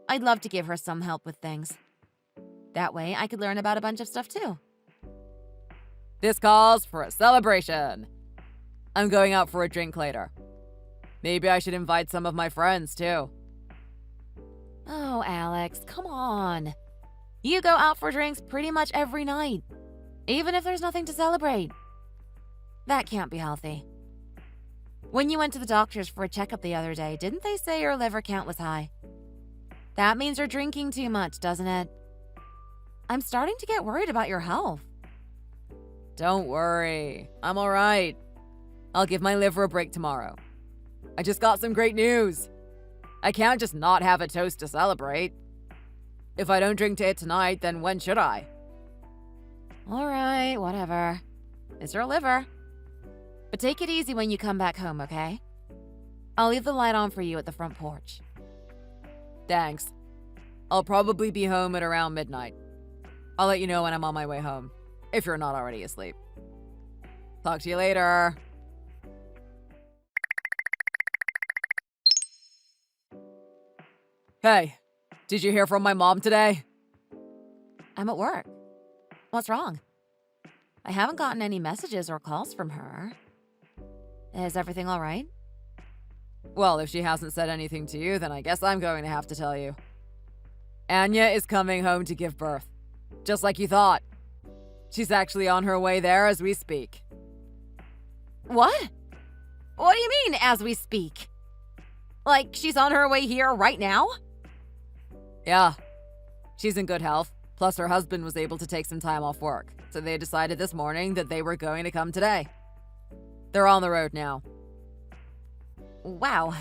I'd love to give her some help with things. That way, I could learn about a bunch of stuff too. This calls for a celebration. I'm going out for a drink later. Maybe I should invite some of my friends too. Oh, Alex, come on. You go out for drinks pretty much every night, even if there's nothing to celebrate. That can't be healthy. When you went to the doctors for a checkup the other day, didn't they say your liver count was high? That means you're drinking too much, doesn't it? I'm starting to get worried about your health. Don't worry, I'm alright. I'll give my liver a break tomorrow. I just got some great news. I can't just not have a toast to celebrate. If I don't drink it tonight, then when should I? Alright, whatever. It's your liver. But take it easy when you come back home, okay? I'll leave the light on for you at the front porch. Thanks. I'll probably be home at around midnight. I'll let you know when I'm on my way home, if you're not already asleep. Talk to you later. Hey, did you hear from my mom today? I'm at work. What's wrong? I haven't gotten any messages or calls from her. Is everything all right? Well, if she hasn't said anything to you, then I guess I'm going to have to tell you. Anya is coming home to give birth. Just like you thought. She's actually on her way there as we speak. What? What do you mean, as we speak? Like, she's on her way here right now? Yeah. She's in good health. Plus, her husband was able to take some time off work. So they decided this morning that they were going to come today. They're on the road now. Wow.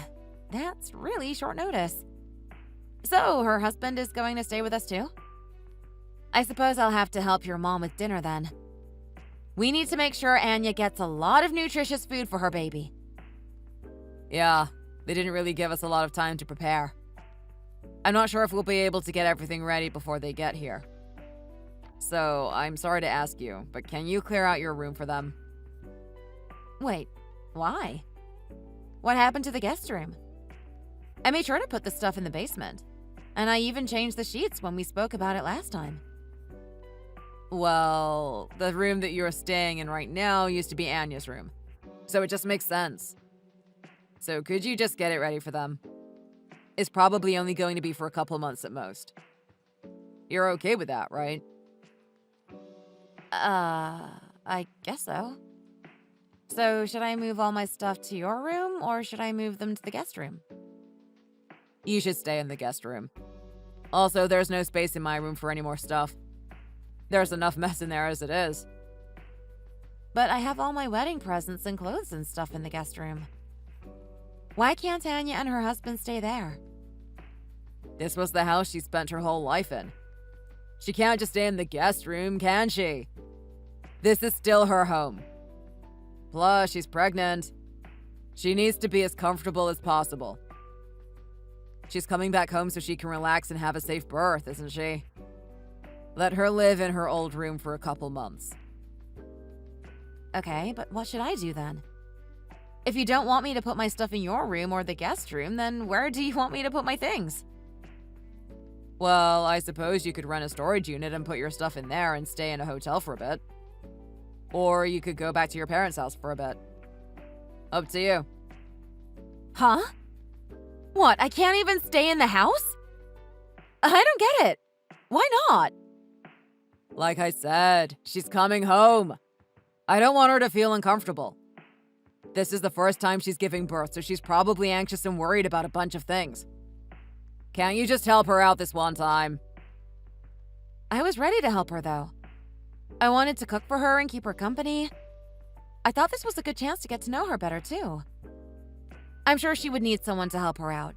That's really short notice. So, her husband is going to stay with us too? I suppose I'll have to help your mom with dinner then. We need to make sure Anya gets a lot of nutritious food for her baby. Yeah, they didn't really give us a lot of time to prepare. I'm not sure if we'll be able to get everything ready before they get here. So, I'm sorry to ask you, but can you clear out your room for them? Wait, why? What happened to the guest room? I made sure to put the stuff in the basement, and I even changed the sheets when we spoke about it last time. Well, the room that you're staying in right now used to be Anya's room, so it just makes sense. So could you just get it ready for them? It's probably only going to be for a couple months at most. You're okay with that, right? I guess so. So, should I move all my stuff to your room, or should I move them to the guest room? You should stay in the guest room. Also, there's no space in my room for any more stuff. There's enough mess in there as it is. But I have all my wedding presents and clothes and stuff in the guest room. Why can't Anya and her husband stay there? This was the house she spent her whole life in. She can't just stay in the guest room, can she? This is still her home. Plus, she's pregnant. She needs to be as comfortable as possible. She's coming back home so she can relax and have a safe birth, isn't she? Let her live in her old room for a couple months. Okay, but what should I do then? If you don't want me to put my stuff in your room or the guest room, then where do you want me to put my things? Well, I suppose you could rent a storage unit and put your stuff in there and stay in a hotel for a bit. Or you could go back to your parents' house for a bit. Up to you. Huh? What, I can't even stay in the house? I don't get it. Why not? Like I said, she's coming home. I don't want her to feel uncomfortable. This is the first time she's giving birth, so she's probably anxious and worried about a bunch of things. Can't you just help her out this one time? I was ready to help her, though. I wanted to cook for her and keep her company. I thought this was a good chance to get to know her better, too. I'm sure she would need someone to help her out.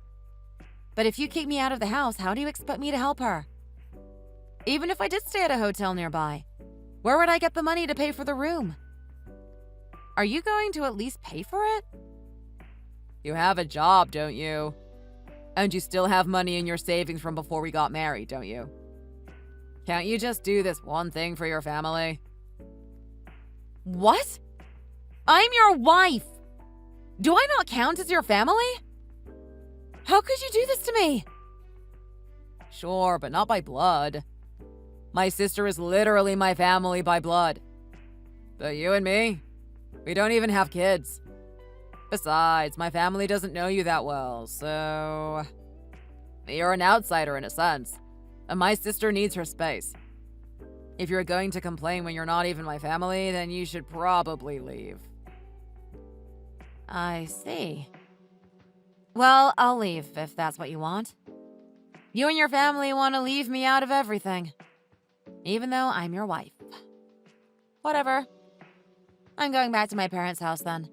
But if you kick me out of the house, how do you expect me to help her? Even if I did stay at a hotel nearby, where would I get the money to pay for the room? Are you going to at least pay for it? You have a job, don't you? And you still have money in your savings from before we got married, don't you? Can't you just do this one thing for your family? What? I'm your wife! Do I not count as your family? How could you do this to me? Sure, but not by blood. My sister is literally my family by blood. But you and me, we don't even have kids. Besides, my family doesn't know you that well, so... You're an outsider in a sense, and my sister needs her space. If you're going to complain when you're not even my family, then you should probably leave. I see. Well, I'll leave if that's what you want. You and your family want to leave me out of everything, even though I'm your wife. Whatever. I'm going back to my parents' house then.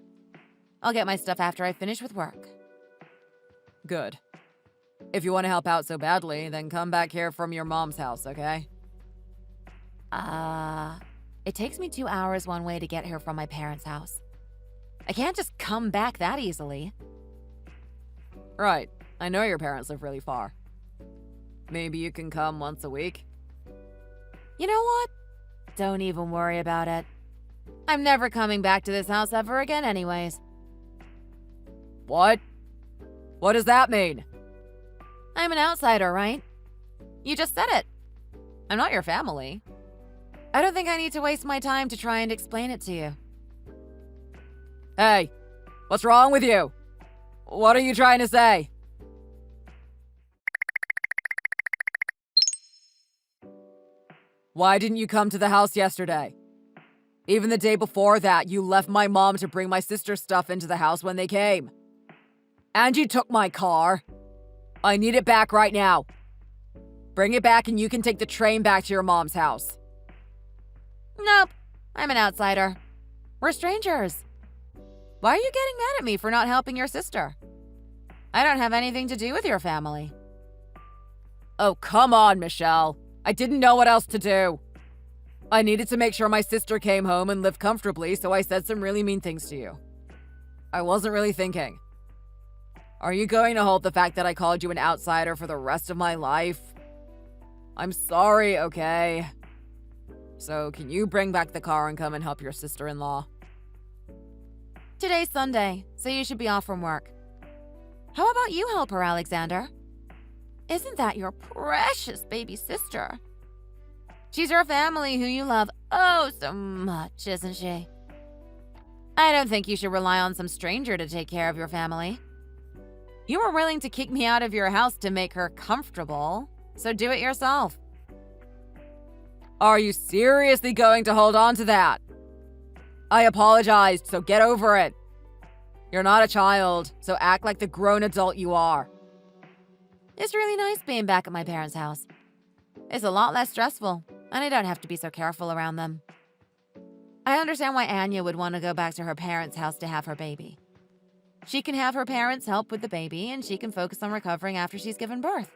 I'll get my stuff after I finish with work. Good. If you want to help out so badly, then come back here from your mom's house, okay? It takes me 2 hours one way to get here from my parents' house. I can't just come back that easily. Right. I know your parents live really far. Maybe you can come once a week? You know what? Don't even worry about it. I'm never coming back to this house ever again anyways. What? What does that mean? I'm an outsider, right? You just said it. I'm not your family. I don't think I need to waste my time to try and explain it to you. Hey, what's wrong with you? What are you trying to say? Why didn't you come to the house yesterday? Even the day before that, you left my mom to bring my sister's stuff into the house when they came. And you took my car. I need it back right now. Bring it back and you can take the train back to your mom's house. Nope. I'm an outsider. We're strangers. Why are you getting mad at me for not helping your sister? I don't have anything to do with your family. Oh, come on, Michelle. I didn't know what else to do. I needed to make sure my sister came home and lived comfortably, so I said some really mean things to you. I wasn't really thinking. Are you going to hold the fact that I called you an outsider for the rest of my life? I'm sorry, okay? So, can you bring back the car and come and help your sister-in-law? Today's Sunday, so you should be off from work. How about you help her, Alexander? Isn't that your precious baby sister? She's your family who you love oh so much, isn't she? I don't think you should rely on some stranger to take care of your family. You were willing to kick me out of your house to make her comfortable, so do it yourself. Are you seriously going to hold on to that? I apologized, so get over it. You're not a child, so act like the grown adult you are. It's really nice being back at my parents' house. It's a lot less stressful, and I don't have to be so careful around them. I understand why Anya would want to go back to her parents' house to have her baby. She can have her parents help with the baby, and she can focus on recovering after she's given birth.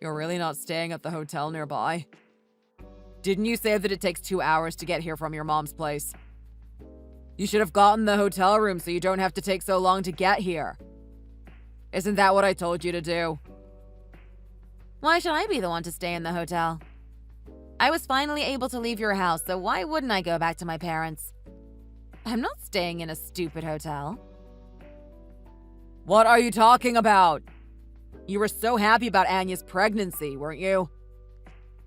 You're really not staying at the hotel nearby? Didn't you say that it takes 2 hours to get here from your mom's place? You should have gotten the hotel room so you don't have to take so long to get here. Isn't that what I told you to do? Why should I be the one to stay in the hotel? I was finally able to leave your house, so why wouldn't I go back to my parents? I'm not staying in a stupid hotel. What are you talking about? You were so happy about Anya's pregnancy, weren't you?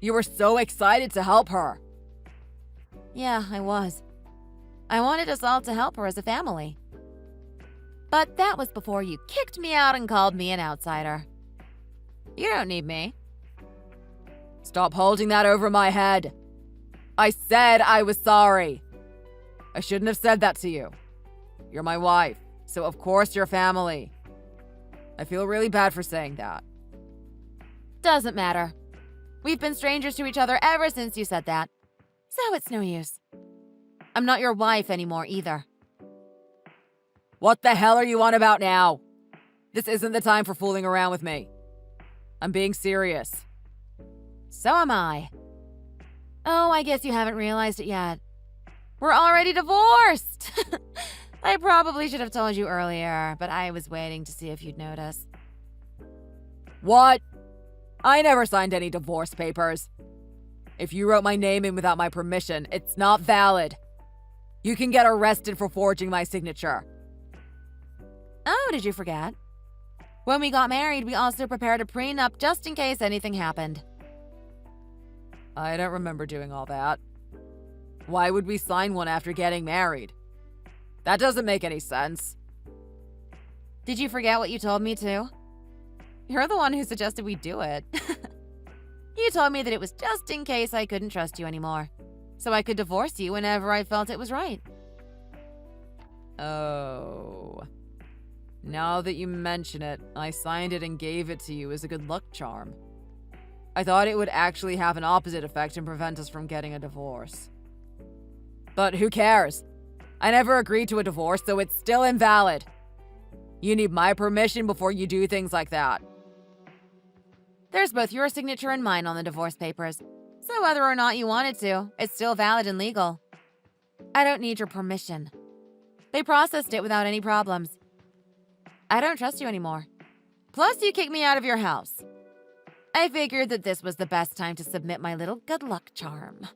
You were so excited to help her. Yeah, I was. I wanted us all to help her as a family. But that was before you kicked me out and called me an outsider. You don't need me. Stop holding that over my head. I said I was sorry. I shouldn't have said that to you. You're my wife, so of course you're family. I feel really bad for saying that. Doesn't matter. We've been strangers to each other ever since you said that. So it's no use. I'm not your wife anymore either. What the hell are you on about now? This isn't the time for fooling around with me. I'm being serious. So am I. Oh, I guess you haven't realized it yet. We're already divorced! I probably should have told you earlier, but I was waiting to see if you'd notice. What? I never signed any divorce papers. If you wrote my name in without my permission, it's not valid. You can get arrested for forging my signature. Oh, did you forget? When we got married, we also prepared a prenup just in case anything happened. I don't remember doing all that. Why would we sign one after getting married? That doesn't make any sense. Did you forget what you told me to? You're the one who suggested we do it. You told me that it was just in case I couldn't trust you anymore, so I could divorce you whenever I felt it was right. Oh. Now that you mention it, I signed it and gave it to you as a good luck charm. I thought it would actually have an opposite effect and prevent us from getting a divorce. But who cares? I never agreed to a divorce, so it's still invalid. You need my permission before you do things like that. There's both your signature and mine on the divorce papers, so whether or not you wanted to, it's still valid and legal. I don't need your permission. They processed it without any problems. I don't trust you anymore. Plus, you kicked me out of your house. I figured that this was the best time to submit my little good luck charm.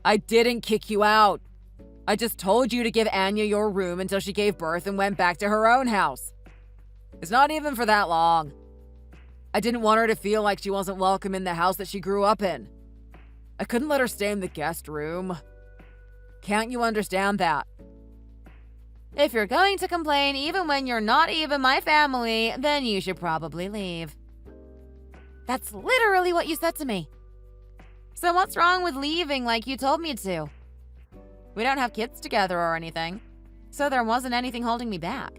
I didn't kick you out. I just told you to give Anya your room until she gave birth and went back to her own house. It's not even for that long. I didn't want her to feel like she wasn't welcome in the house that she grew up in. I couldn't let her stay in the guest room. Can't you understand that? If you're going to complain even when you're not even my family, then you should probably leave. That's literally what you said to me. So what's wrong with leaving like you told me to? We don't have kids together or anything, so there wasn't anything holding me back.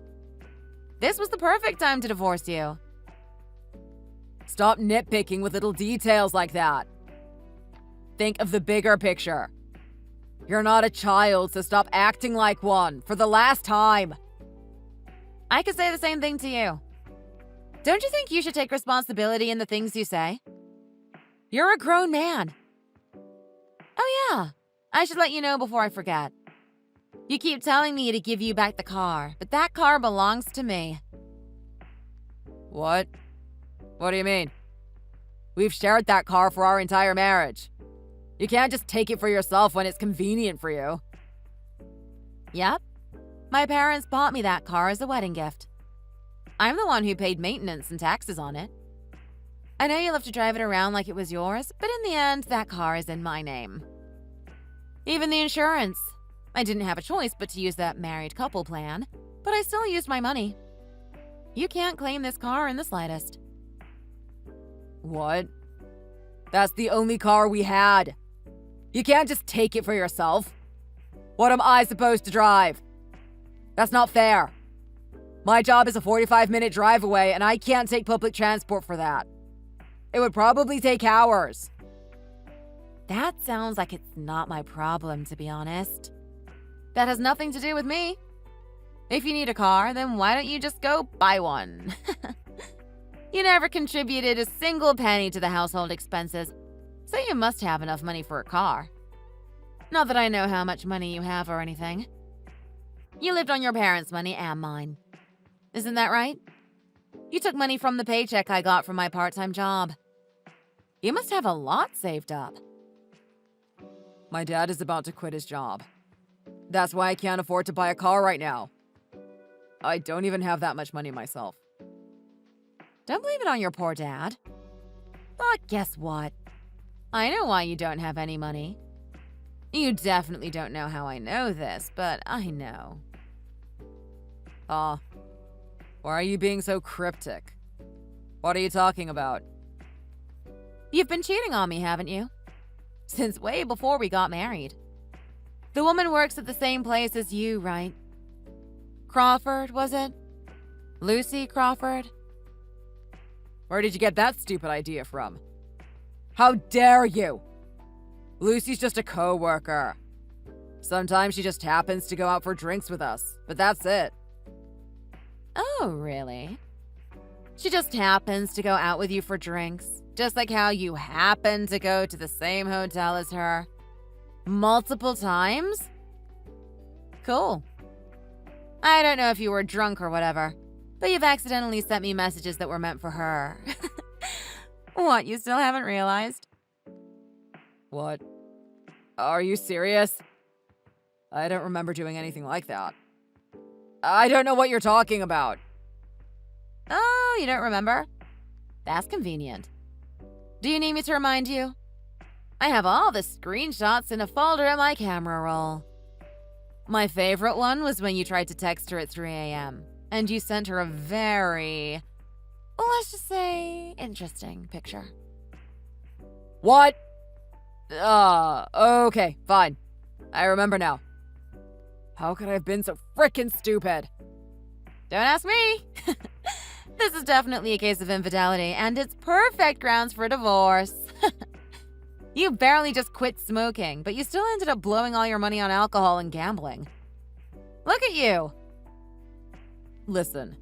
This was the perfect time to divorce you. Stop nitpicking with little details like that. Think of the bigger picture. You're not a child, so stop acting like one for the last time. I could say the same thing to you. Don't you think you should take responsibility in the things you say? You're a grown man. Oh yeah, I should let you know before I forget. You keep telling me to give you back the car, but that car belongs to me. What? What do you mean? We've shared that car for our entire marriage. You can't just take it for yourself when it's convenient for you. Yep. My parents bought me that car as a wedding gift. I'm the one who paid maintenance and taxes on it. I know you'll have to drive it around like it was yours, but in the end, that car is in my name. Even the insurance. I didn't have a choice but to use that married couple plan, but I still used my money. You can't claim this car in the slightest. What? That's the only car we had. You can't just take it for yourself. What am I supposed to drive? That's not fair. My job is a 45-minute drive away, and I can't take public transport for that. It would probably take hours. That sounds like it's not my problem, to be honest. That has nothing to do with me. If you need a car, then why don't you just go buy one? You never contributed a single penny to the household expenses, so you must have enough money for a car. Not that I know how much money you have or anything. You lived on your parents' money and mine. Isn't that right? You took money from the paycheck I got from my part-time job. You must have a lot saved up. My dad is about to quit his job. That's why I can't afford to buy a car right now. I don't even have that much money myself. Don't blame it on your poor dad. But guess what? I know why you don't have any money. You definitely don't know how I know this, but I know. Why are you being so cryptic? What are you talking about? You've been cheating on me, haven't you? Since way before we got married. The woman works at the same place as you, right? Crawford, was it? Lucy Crawford? Where did you get that stupid idea from? How dare you? Lucy's just a co-worker. Sometimes she just happens to go out for drinks with us, but that's it. Oh, really? She just happens to go out with you for drinks, just like how you happen to go to the same hotel as her. Multiple times? Cool. I don't know if you were drunk or whatever, but you've accidentally sent me messages that were meant for her. What, you still haven't realized? What? Are you serious? I don't remember doing anything like that. I don't know what you're talking about. Oh, you don't remember? That's convenient. Do you need me to remind you? I have all the screenshots in a folder in my camera roll. My favorite one was when you tried to text her at 3 a.m. and you sent her a very, let's just say, interesting picture. What? Okay, fine. I remember now. How could I have been so frickin' stupid? Don't ask me. This is definitely a case of infidelity, and it's perfect grounds for divorce. You barely just quit smoking, but you still ended up blowing all your money on alcohol and gambling. Look at you. Listen,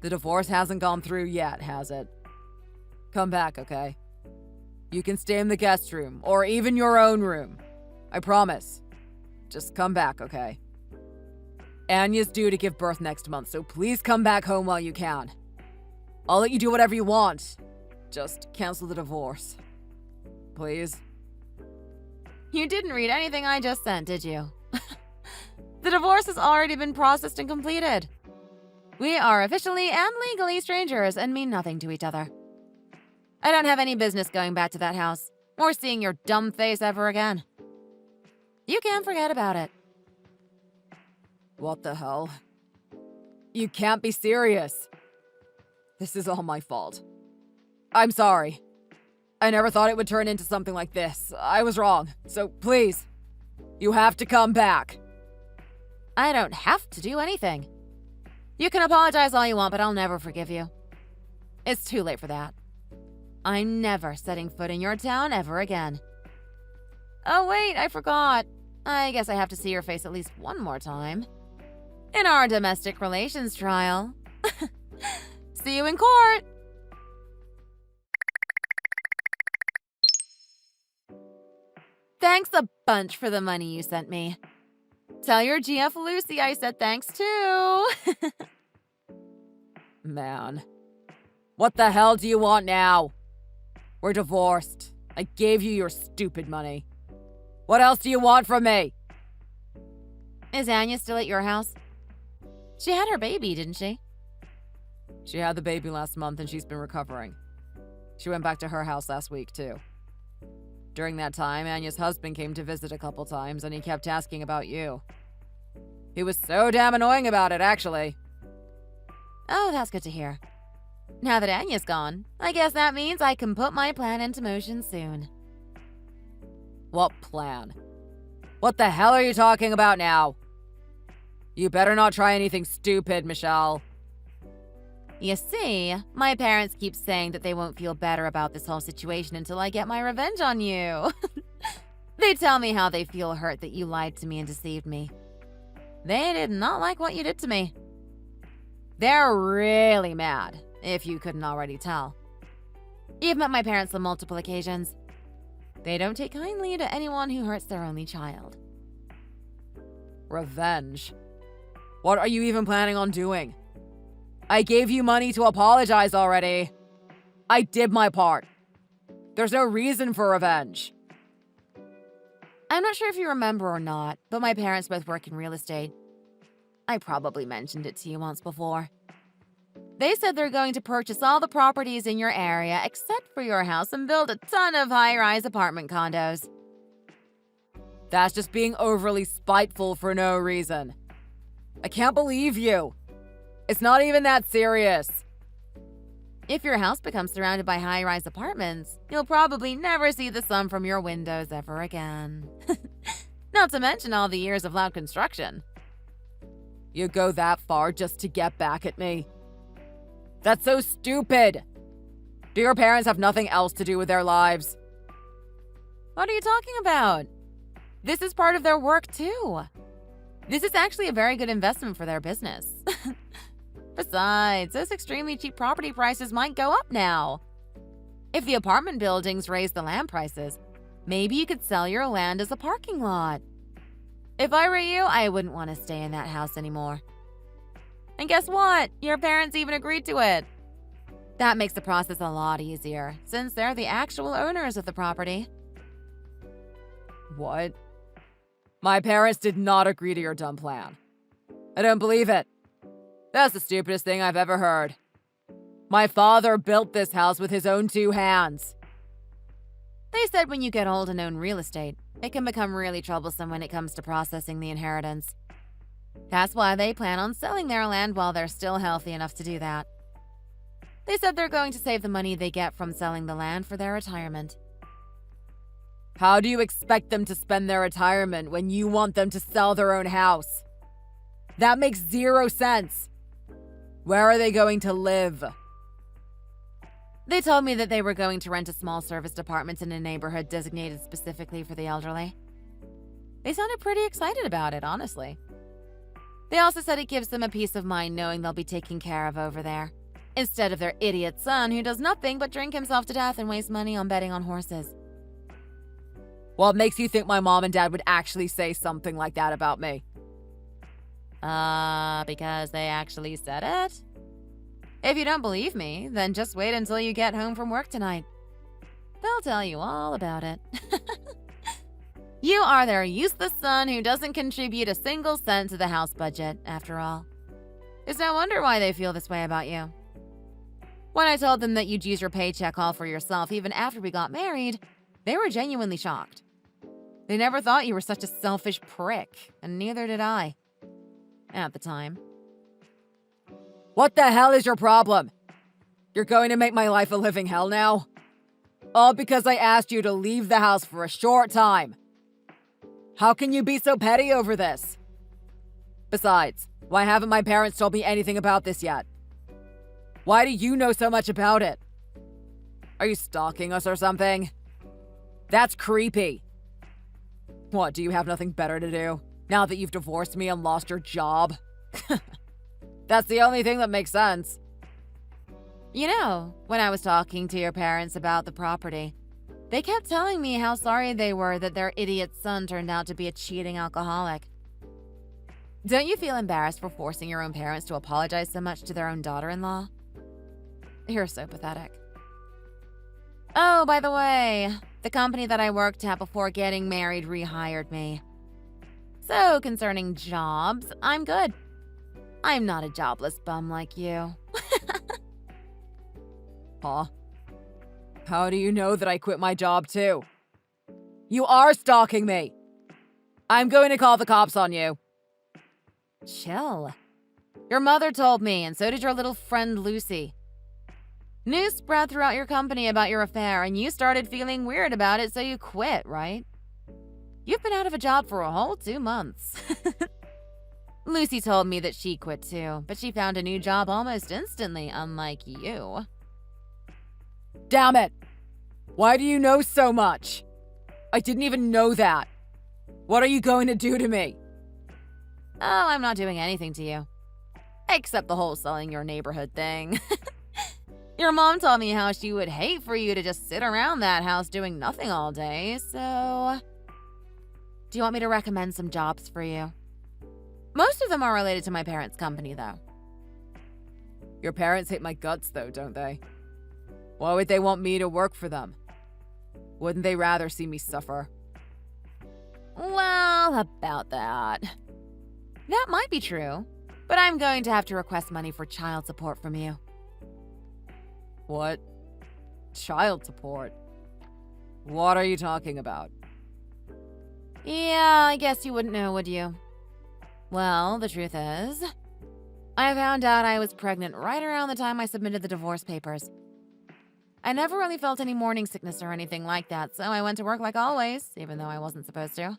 the divorce hasn't gone through yet, has it? Come back, okay? You can stay in the guest room, or even your own room. I promise. Just come back, okay? Anya's due to give birth next month, so please come back home while you can. I'll let you do whatever you want. Just cancel the divorce. Please. You didn't read anything I just sent, did you? The divorce has already been processed and completed. We are officially and legally strangers and mean nothing to each other. I don't have any business going back to that house or seeing your dumb face ever again. You can forget about it. What the hell? You can't be serious. This is all my fault. I'm sorry. I never thought it would turn into something like this. I was wrong. So please, you have to come back. I don't have to do anything. You can apologize all you want, but I'll never forgive you. It's too late for that. I'm never setting foot in your town ever again. Oh wait, I forgot. I guess I have to see your face at least one more time. In our domestic relations trial. See you in court! Thanks a bunch for the money you sent me. Tell your GF Lucy I said thanks too. Man. What the hell do you want now? We're divorced. I gave you your stupid money. What else do you want from me? Is Anya still at your house? She had her baby, didn't she? She had the baby last month and she's been recovering. She went back to her house last week, too. During that time, Anya's husband came to visit a couple times and he kept asking about you. He was so damn annoying about it, actually. Oh, that's good to hear. Now that Anya's gone, I guess that means I can put my plan into motion soon. What plan? What the hell are you talking about now? You better not try anything stupid, Michelle. You see, my parents keep saying that they won't feel better about this whole situation until I get my revenge on you. They tell me how they feel hurt that you lied to me and deceived me. They did not like what you did to me. They're really mad, if you couldn't already tell. You've met my parents on multiple occasions. They don't take kindly to anyone who hurts their only child. Revenge? What are you even planning on doing? I gave you money to apologize already. I did my part. There's no reason for revenge. I'm not sure if you remember or not, but my parents both work in real estate. I probably mentioned it to you once before. They said they're going to purchase all the properties in your area except for your house and build a ton of high-rise apartment condos. That's just being overly spiteful for no reason. I can't believe you. It's not even that serious. If your house becomes surrounded by high-rise apartments, you'll probably never see the sun from your windows ever again. Not to mention all the years of loud construction. You go that far just to get back at me? That's so stupid. Do your parents have nothing else to do with their lives? What are you talking about? This is part of their work too. This is actually a very good investment for their business. Besides, those extremely cheap property prices might go up now. If the apartment buildings raise the land prices, maybe you could sell your land as a parking lot. If I were you, I wouldn't want to stay in that house anymore. And guess what? Your parents even agreed to it. That makes the process a lot easier, since they're the actual owners of the property. What? My parents did not agree to your dumb plan. I don't believe it. That's the stupidest thing I've ever heard. My father built this house with his own 2 hands. They said when you get old and own real estate, it can become really troublesome when it comes to processing the inheritance. That's why they plan on selling their land while they're still healthy enough to do that. They said they're going to save the money they get from selling the land for their retirement. How do you expect them to spend their retirement when you want them to sell their own house? That makes 0 sense. Where are they going to live? They told me that they were going to rent a small serviced apartment in a neighborhood designated specifically for the elderly. They sounded pretty excited about it, honestly. They also said it gives them a peace of mind knowing they'll be taken care of over there, instead of their idiot son who does nothing but drink himself to death and waste money on betting on horses. What makes you think my mom and dad would actually say something like that about me? Because they actually said it? If you don't believe me, then just wait until you get home from work tonight. They'll tell you all about it. You are their useless son who doesn't contribute a single cent to the house budget, after all. It's no wonder why they feel this way about you. When I told them that you'd use your paycheck all for yourself even after we got married, they were genuinely shocked. They never thought you were such a selfish prick, and neither did I. At the time. What the hell is your problem? You're going to make my life a living hell now? All because I asked you to leave the house for a short time. How can you be so petty over this? Besides, why haven't my parents told me anything about this yet? Why do you know so much about it? Are you stalking us or something? That's creepy. What, do you have nothing better to do? Now that you've divorced me and lost your job? That's the only thing that makes sense. You know, when I was talking to your parents about the property, They kept telling me how sorry they were that their idiot son turned out to be a cheating alcoholic. Don't you feel embarrassed for forcing your own parents to apologize so much to their own daughter-in-law? You're so pathetic. Oh, by the way, the company that I worked at before getting married rehired me. So, concerning jobs, I'm good. I'm not a jobless bum like you. Huh? How do you know that I quit my job too? You are stalking me! I'm going to call the cops on you. Chill. Your mother told me, and so did your little friend Lucy. News spread throughout your company about your affair, and you started feeling weird about it, so you quit, right? You've been out of a job for a whole 2 months. Lucy told me that she quit too, but she found a new job almost instantly, unlike you. Damn it! Why do you know so much? I didn't even know that. What are you going to do to me? Oh, I'm not doing anything to you. Except the whole selling your neighborhood thing. Your mom told me how she would hate for you to just sit around that house doing nothing all day, so... Do you want me to recommend some jobs for you? Most of them are related to my parents' company, though. Your parents hate my guts, though, don't they? Why would they want me to work for them? Wouldn't they rather see me suffer? Well, about that. That might be true, but I'm going to have to request money for child support from you. What? Child support? What are you talking about? Yeah, I guess you wouldn't know, would you? Well, the truth is, I found out I was pregnant right around the time I submitted the divorce papers. I never really felt any morning sickness or anything like that, so I went to work like always, even though I wasn't supposed to.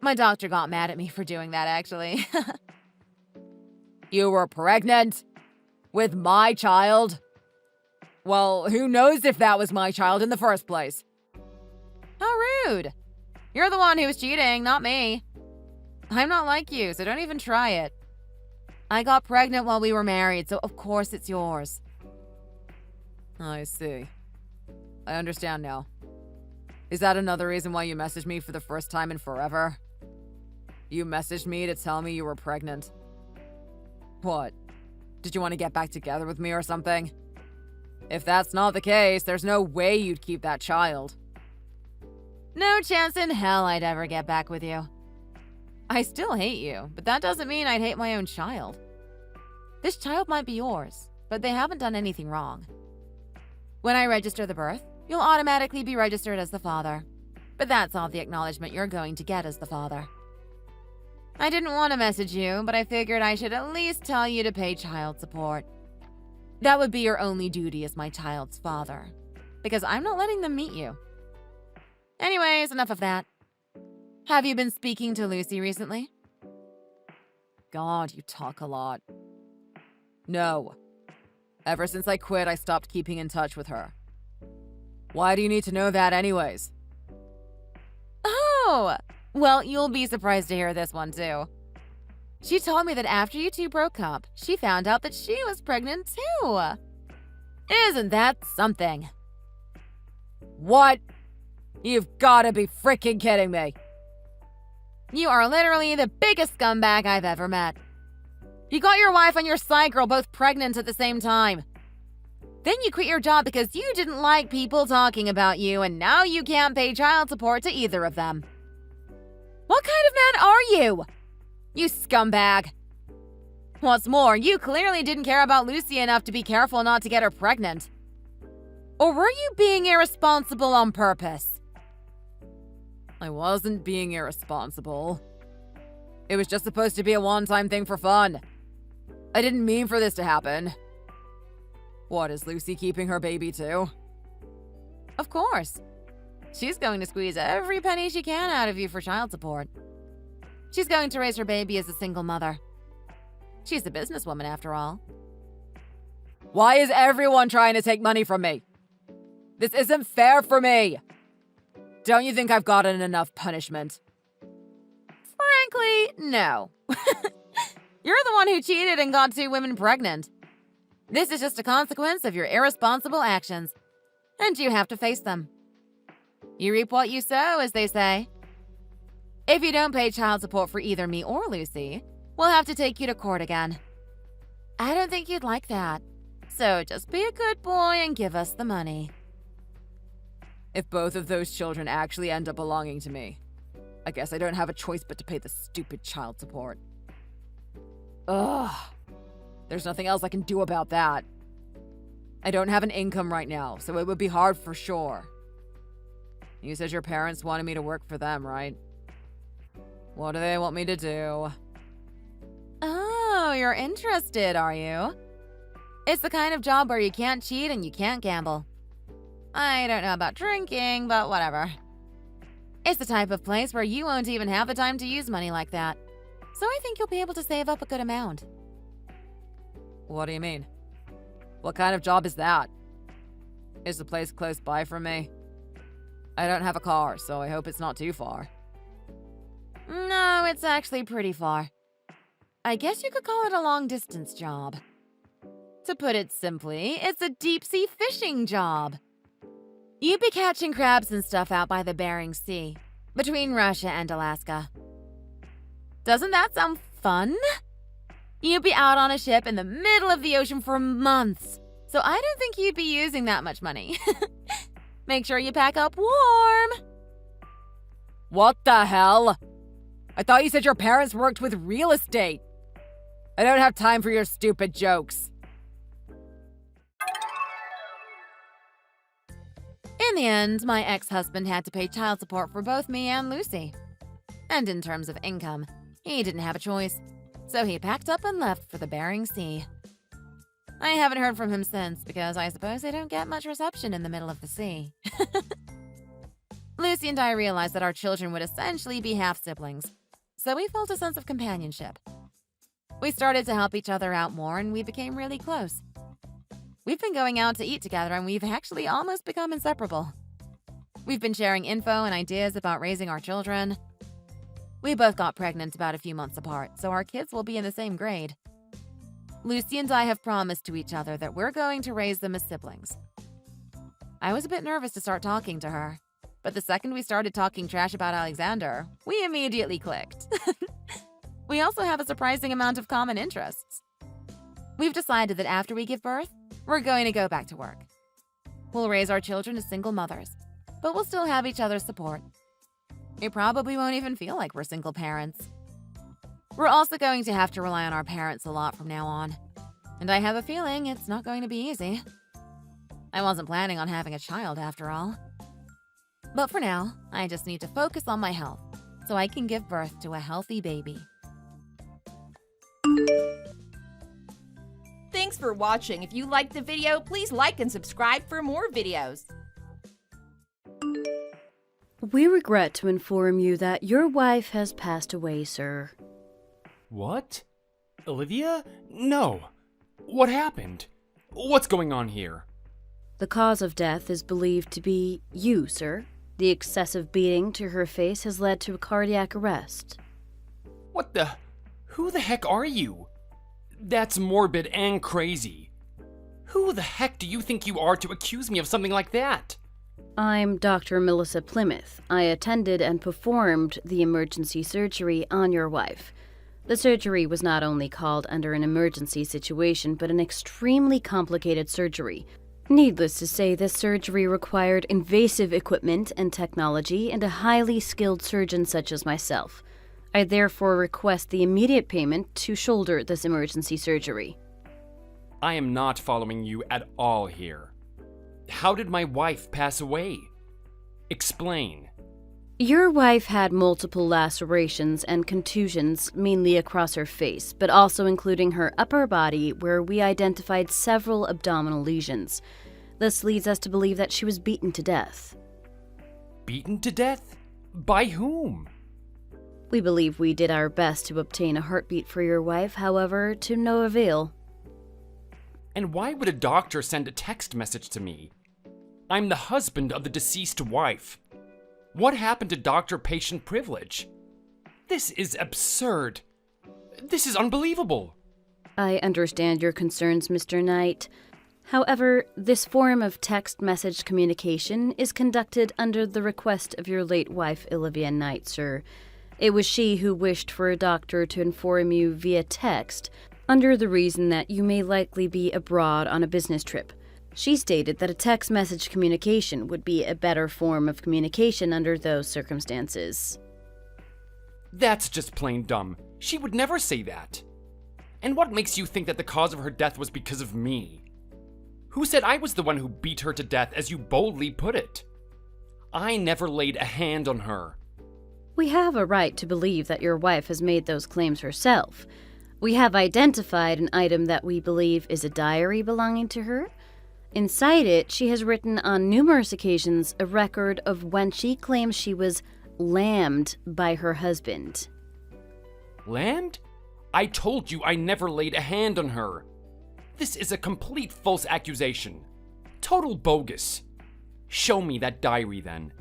My doctor got mad at me for doing that, actually. You were pregnant? With my child? Well, who knows if that was my child in the first place? How rude. You're the one who was cheating, not me. I'm not like you, so don't even try it. I got pregnant while we were married, so of course it's yours. I see. I understand now. Is that another reason why you messaged me for the first time in forever? You messaged me to tell me you were pregnant. What? Did you want to get back together with me or something? If that's not the case, there's no way you'd keep that child. No chance in hell I'd ever get back with you. I still hate you, but that doesn't mean I'd hate my own child. This child might be yours, but they haven't done anything wrong. When I register the birth, you'll automatically be registered as the father. But that's all the acknowledgement you're going to get as the father. I didn't want to message you, but I figured I should at least tell you to pay child support. That would be your only duty as my child's father, because I'm not letting them meet you. Anyways, enough of that. Have you been speaking to Lucy recently? God, you talk a lot. No. Ever since I quit, I stopped keeping in touch with her. Why do you need to know that anyways? Oh! Well, you'll be surprised to hear this one, too. She told me that after you two broke up, she found out that she was pregnant, too. Isn't that something? What? You've gotta be freaking kidding me. You are literally the biggest scumbag I've ever met. You got your wife and your side girl both pregnant at the same time. Then you quit your job because you didn't like people talking about you, and now you can't pay child support to either of them. What kind of man are you? You scumbag. What's more, you clearly didn't care about Lucy enough to be careful not to get her pregnant. Or were you being irresponsible on purpose? I wasn't being irresponsible. It was just supposed to be a one-time thing for fun. I didn't mean for this to happen. What, is Lucy keeping her baby too? Of course. She's going to squeeze every penny she can out of you for child support. She's going to raise her baby as a single mother. She's a businesswoman, after all. Why is everyone trying to take money from me? This isn't fair for me. Don't you think I've gotten enough punishment? Frankly, no. You're the one who cheated and got 2 women pregnant. This is just a consequence of your irresponsible actions, and you have to face them. You reap what you sow, as they say. If you don't pay child support for either me or Lucy, we'll have to take you to court again. I don't think you'd like that. So just be a good boy and give us the money. If both of those children actually end up belonging to me, I guess I don't have a choice but to pay the stupid child support. Ugh. There's nothing else I can do about that. I don't have an income right now, so it would be hard for sure. You said your parents wanted me to work for them, right? What do they want me to do? Oh, you're interested, are you? It's the kind of job where you can't cheat and you can't gamble. I don't know about drinking, but whatever. It's the type of place where you won't even have the time to use money like that. So I think you'll be able to save up a good amount. What do you mean? What kind of job is that? Is the place close by from me? I don't have a car, so I hope it's not too far. No, it's actually pretty far. I guess you could call it a long-distance job. To put it simply, it's a deep-sea fishing job. You'd be catching crabs and stuff out by the Bering Sea, between Russia and Alaska. Doesn't that sound fun? You'd be out on a ship in the middle of the ocean for months, so I don't think you'd be using that much money. Make sure you pack up warm. What the hell? I thought you said your parents worked with real estate. I don't have time for your stupid jokes. In the end, my ex-husband had to pay child support for both me and Lucy. And in terms of income, he didn't have a choice, so he packed up and left for the Bering Sea. I haven't heard from him since because I suppose they don't get much reception in the middle of the sea. Lucy and I realized that our children would essentially be half-siblings, so we felt a sense of companionship. We started to help each other out more and we became really close. We've been going out to eat together and we've actually almost become inseparable. We've been sharing info and ideas about raising our children. We both got pregnant about a few months apart, so our kids will be in the same grade. Lucy and I have promised to each other that we're going to raise them as siblings. I was a bit nervous to start talking to her, but the second we started talking trash about Alexander, we immediately clicked. We also have a surprising amount of common interests. We've decided that after we give birth, we're going to go back to work. We'll raise our children as single mothers, but we'll still have each other's support. It probably won't even feel like we're single parents. We're also going to have to rely on our parents a lot from now on, and I have a feeling it's not going to be easy. I wasn't planning on having a child after all. But for now, I just need to focus on my health so I can give birth to a healthy baby. Thanks for watching. If you liked the video, please like and subscribe for more videos. We regret to inform you that your wife has passed away, sir. What? Olivia? No. What happened? What's going on here? The cause of death is believed to be you, sir. The excessive beating to her face has led to a cardiac arrest. What the? Who the heck are you? That's morbid and crazy. Who the heck do you think you are to accuse me of something like that? I'm Dr. Melissa Plymouth. I attended and performed the emergency surgery on your wife. The surgery was not only called under an emergency situation, but an extremely complicated surgery. Needless to say, this surgery required invasive equipment and technology and a highly skilled surgeon such as myself. I therefore request the immediate payment to shoulder this emergency surgery. I am not following you at all here. How did my wife pass away? Explain. Your wife had multiple lacerations and contusions, mainly across her face, but also including her upper body, where we identified several abdominal lesions. This leads us to believe that she was beaten to death. Beaten to death? By whom? We believe we did our best to obtain a heartbeat for your wife, however, to no avail. And why would a doctor send a text message to me? I'm the husband of the deceased wife. What happened to doctor-patient privilege? This is absurd. This is unbelievable. I understand your concerns, Mr. Knight. However, this form of text message communication is conducted under the request of your late wife, Olivia Knight, sir. It was she who wished for a doctor to inform you via text, under the reason that you may likely be abroad on a business trip. She stated that a text message communication would be a better form of communication under those circumstances. That's just plain dumb. She would never say that. And what makes you think that the cause of her death was because of me? Who said I was the one who beat her to death, as you boldly put it? I never laid a hand on her. We have a right to believe that your wife has made those claims herself. We have identified an item that we believe is a diary belonging to her. Inside it, she has written on numerous occasions a record of when she claims she was lammed by her husband. Lammed? I told you I never laid a hand on her. This is a complete false accusation. Total bogus. Show me that diary then.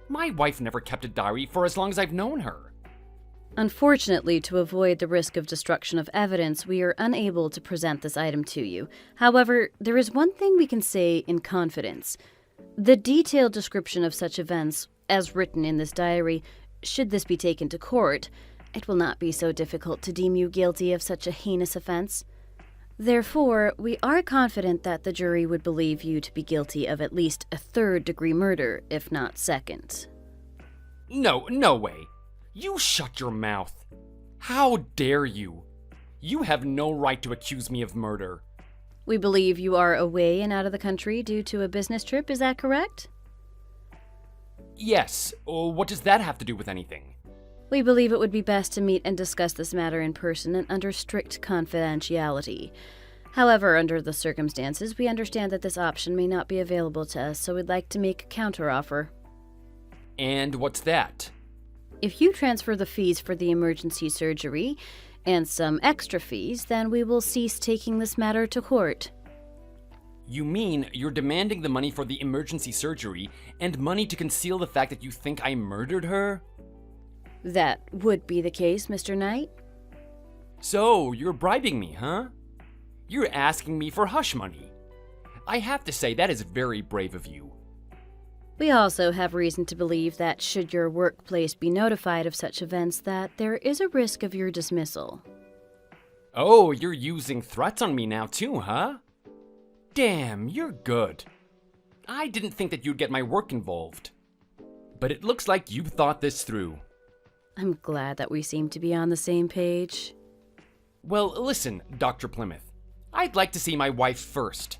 My wife never kept a diary for as long as I've known her. Unfortunately, to avoid the risk of destruction of evidence, we are unable to present this item to you. However, there is one thing we can say in confidence. The detailed description of such events, as written in this diary, should this be taken to court, it will not be so difficult to deem you guilty of such a heinous offense. Therefore, we are confident that the jury would believe you to be guilty of at least a third-degree murder, if not second. No way. You shut your mouth. How dare you? You have no right to accuse me of murder. We believe you are away and out of the country due to a business trip, is that correct? Yes. What does that have to do with anything? We believe it would be best to meet and discuss this matter in person and under strict confidentiality. However, under the circumstances, we understand that this option may not be available to us, so we'd like to make a counteroffer. And what's that? If you transfer the fees for the emergency surgery and some extra fees, then we will cease taking this matter to court. You mean you're demanding the money for the emergency surgery and money to conceal the fact that you think I murdered her? That would be the case, Mr. Knight. So, you're bribing me, huh? You're asking me for hush money. I have to say, that is very brave of you. We also have reason to believe that should your workplace be notified of such events, that there is a risk of your dismissal. Oh, you're using threats on me now too, huh? Damn, you're good. I didn't think that you'd get my work involved. But it looks like you've thought this through. I'm glad that we seem to be on the same page. Well, listen, Dr. Plymouth. I'd like to see my wife first.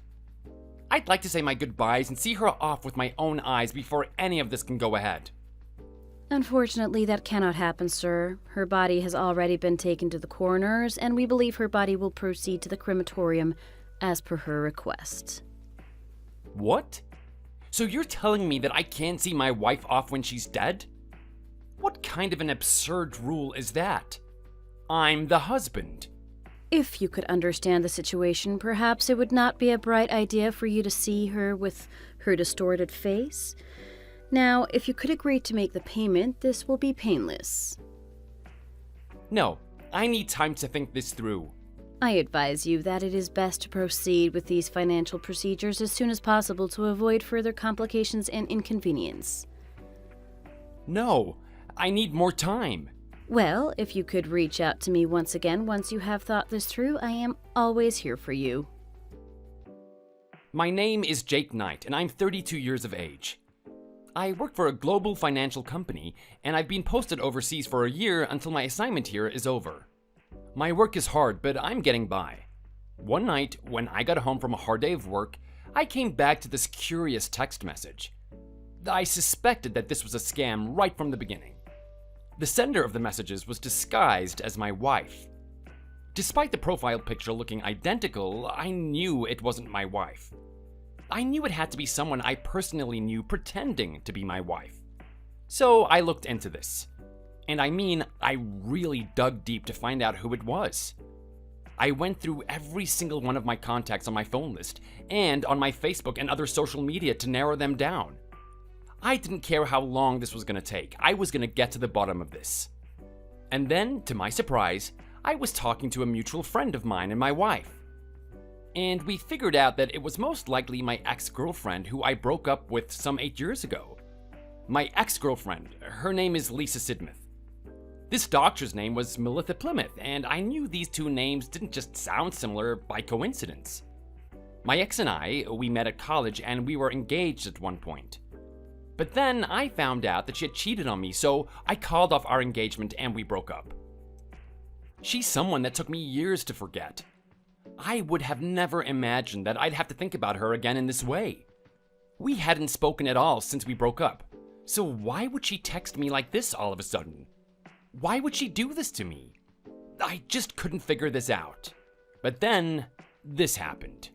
I'd like to say my goodbyes and see her off with my own eyes before any of this can go ahead. Unfortunately, that cannot happen, sir. Her body has already been taken to the coroner's, and we believe her body will proceed to the crematorium as per her request. What? So you're telling me that I can't see my wife off when she's dead? What kind of an absurd rule is that? I'm the husband. If you could understand the situation, perhaps it would not be a bright idea for you to see her with her distorted face. Now, if you could agree to make the payment, this will be painless. No, I need time to think this through. I advise you that it is best to proceed with these financial procedures as soon as possible to avoid further complications and inconvenience. No, I need more time. Well, if you could reach out to me once again once you have thought this through, I am always here for you. My name is Jake Knight, and I'm 32 years of age. I work for a global financial company, and I've been posted overseas for a year until my assignment here is over. My work is hard, but I'm getting by. One night, when I got home from a hard day of work, I came back to this curious text message. I suspected that this was a scam right from the beginning. The sender of the messages was disguised as my wife. Despite the profile picture looking identical, I knew it wasn't my wife. I knew it had to be someone I personally knew pretending to be my wife. So I looked into this. And I mean, I really dug deep to find out who it was. I went through every single one of my contacts on my phone list and on my Facebook and other social media to narrow them down. I didn't care how long this was going to take. I was going to get to the bottom of this. And then, to my surprise, I was talking to a mutual friend of mine and my wife. And we figured out that it was most likely my ex-girlfriend who I broke up with some 8 years ago. My ex-girlfriend, her name is Lisa Sidmouth. This doctor's name was Melissa Plymouth, and I knew these two names didn't just sound similar by coincidence. My ex and I, we met at college and we were engaged at one point. But then I found out that she had cheated on me, so I called off our engagement and we broke up. She's someone that took me years to forget. I would have never imagined that I'd have to think about her again in this way. We hadn't spoken at all since we broke up, so why would she text me like this all of a sudden? Why would she do this to me? I just couldn't figure this out. But then, this happened.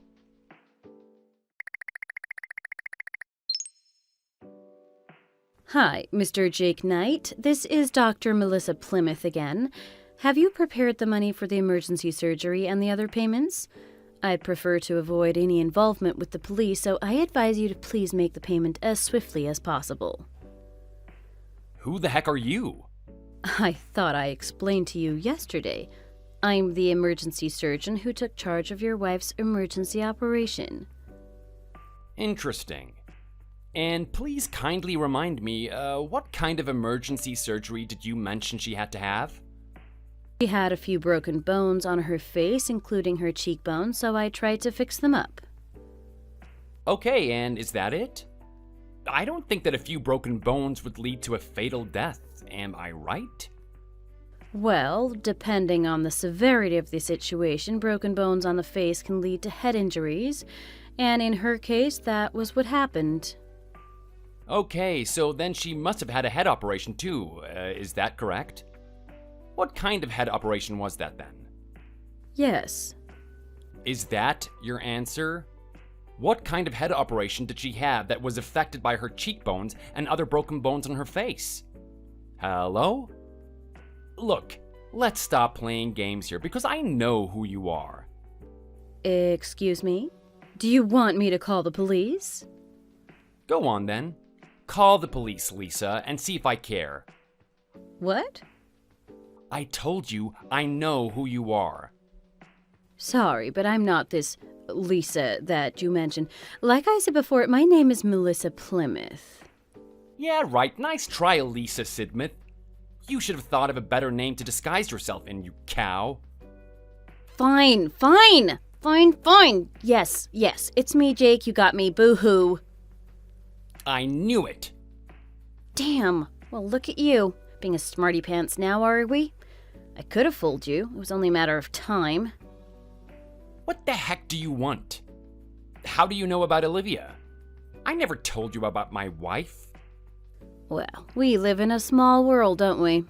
Hi, Mr. Jake Knight. This is Dr. Melissa Plymouth again. Have you prepared the money for the emergency surgery and the other payments? I'd prefer to avoid any involvement with the police, so I advise you to please make the payment as swiftly as possible. Who the heck are you? I thought I explained to you yesterday. I'm the emergency surgeon who took charge of your wife's emergency operation. Interesting. And please kindly remind me, what kind of emergency surgery did you mention she had to have? She had a few broken bones on her face, including her cheekbones, so I tried to fix them up. Okay, and is that it? I don't think that a few broken bones would lead to a fatal death, am I right? Well, depending on the severity of the situation, broken bones on the face can lead to head injuries, and in her case, that was what happened. Okay, so then she must have had a head operation too, is that correct? What kind of head operation was that then? Yes. Is that your answer? What kind of head operation did she have that was affected by her cheekbones and other broken bones on her face? Hello? Look, let's stop playing games here because I know who you are. Excuse me? Do you want me to call the police? Go on then. Call the police, Lisa, and see if I care. What? I told you I know who you are. Sorry, but I'm not this Lisa that you mentioned. Like I said before, my name is Melissa Plymouth. Yeah, right. Nice try, Lisa Sidmouth. You should have thought of a better name to disguise yourself in, you cow. Fine. Yes, it's me, Jake. You got me. Boo-hoo. I knew it. Damn. Well, look at you. Being a smarty pants now, are we? I could have fooled you. It was only a matter of time. What the heck do you want? How do you know about Olivia? I never told you about my wife. Well, we live in a small world, don't we?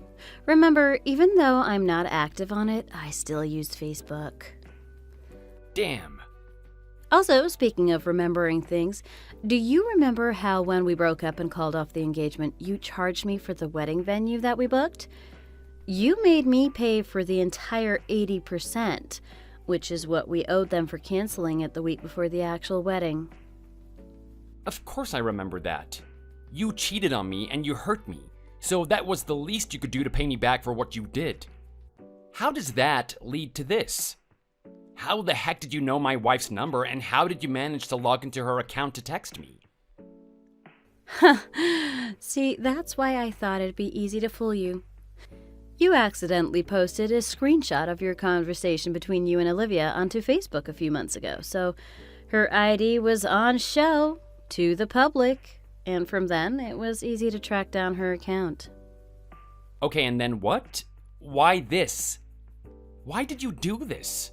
Remember, even though I'm not active on it, I still use Facebook. Damn. Also, speaking of remembering things, do you remember how when we broke up and called off the engagement, you charged me for the wedding venue that we booked? You made me pay for the entire 80%, which is what we owed them for canceling it the week before the actual wedding. Of course I remember that. You cheated on me and you hurt me, so that was the least you could do to pay me back for what you did. How does that lead to this? How the heck did you know my wife's number, and how did you manage to log into her account to text me? See, that's why I thought it'd be easy to fool you. You accidentally posted a screenshot of your conversation between you and Olivia onto Facebook a few months ago, so her ID was on show to the public, and from then it was easy to track down her account. Okay, and then what? Why this? Why did you do this?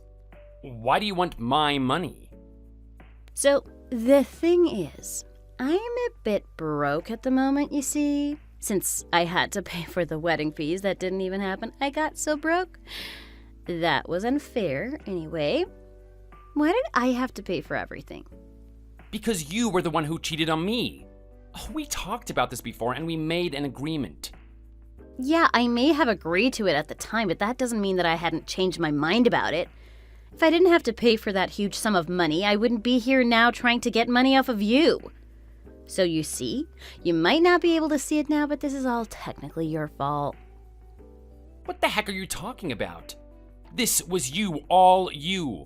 Why do you want my money? So, the thing is, I'm a bit broke at the moment, you see. Since I had to pay for the wedding fees that didn't even happen, I got so broke. That was unfair, anyway. Why did I have to pay for everything? Because you were the one who cheated on me. We talked about this before and we made an agreement. Yeah, I may have agreed to it at the time, but that doesn't mean that I hadn't changed my mind about it. If I didn't have to pay for that huge sum of money, I wouldn't be here now trying to get money off of you. So you see, you might not be able to see it now, but this is all technically your fault. What the heck are you talking about? This was you, all you.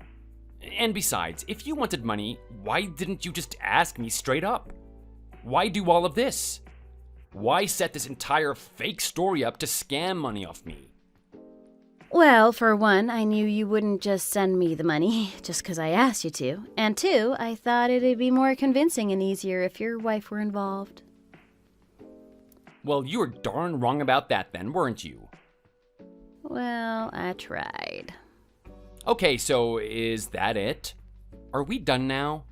And besides, if you wanted money, why didn't you just ask me straight up? Why do all of this? Why set this entire fake story up to scam money off me? Well, for one, I knew you wouldn't just send me the money just because I asked you to. And two, I thought it'd be more convincing and easier if your wife were involved. Well, you were darn wrong about that then, weren't you? Well, I tried. Okay, so is that it? Are we done now?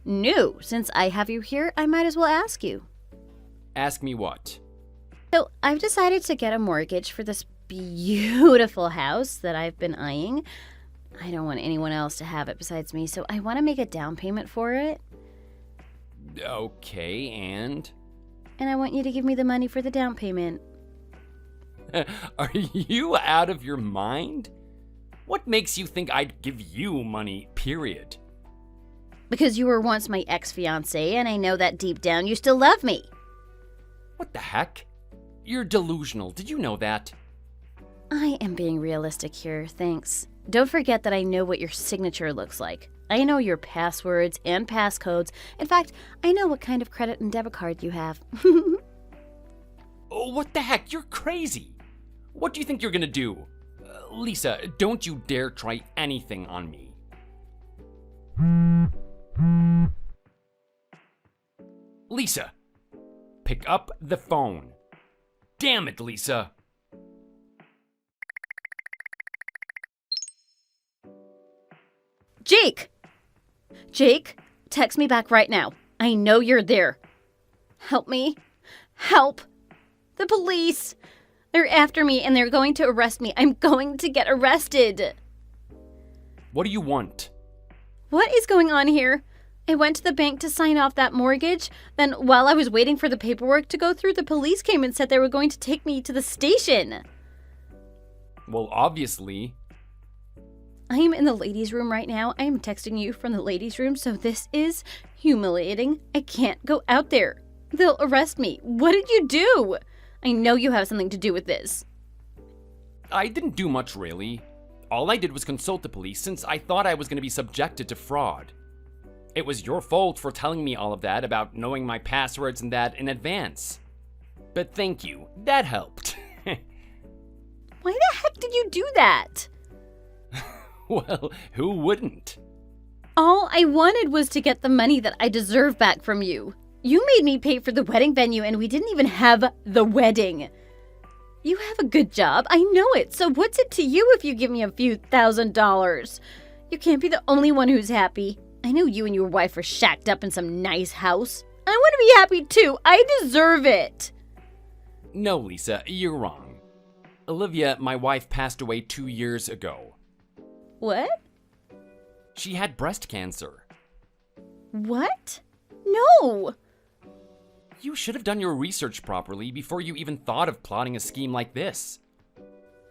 No, since I have you here, I might as well ask you. Ask me what? So, I've decided to get a mortgage for this beautiful house that I've been eyeing. I don't want anyone else to have it besides me, so I want to make a down payment for it. Okay, and? And I want you to give me the money for the down payment. Are you out of your mind? What makes you think I'd give you money, period? Because you were once my ex-fiancé, and I know that deep down you still love me. What the heck? You're delusional, did you know that? I am being realistic here, thanks. Don't forget that I know what your signature looks like. I know your passwords and passcodes. In fact, I know what kind of credit and debit card you have. Oh, what the heck? You're crazy. What do you think you're gonna do? Lisa, don't you dare try anything on me. Lisa, pick up the phone. Damn it, Lisa. Jake! Jake, text me back right now. I know you're there. Help me. Help. The police. They're after me and they're going to arrest me. I'm going to get arrested. What do you want? What is going on here? I went to the bank to sign off that mortgage. Then, while I was waiting for the paperwork to go through, the police came and said they were going to take me to the station. Well, obviously. I am in the ladies' room right now. I am texting you from the ladies' room, so this is humiliating. I can't go out there. They'll arrest me. What did you do? I know you have something to do with this. I didn't do much, really. All I did was consult the police since I thought I was going to be subjected to fraud. It was your fault for telling me all of that about knowing my passwords and that in advance. But thank you, that helped. Why the heck did you do that? Well, who wouldn't? All I wanted was to get the money that I deserve back from you. You made me pay for the wedding venue and we didn't even have the wedding. You have a good job, I know it, so what's it to you if you give me a few $1,000s? You can't be the only one who's happy. I know you and your wife are shacked up in some nice house. I want to be happy too. I deserve it. No, Lisa, you're wrong. Olivia, my wife, passed away 2 years ago. What? She had breast cancer. What? No. You should have done your research properly before you even thought of plotting a scheme like this.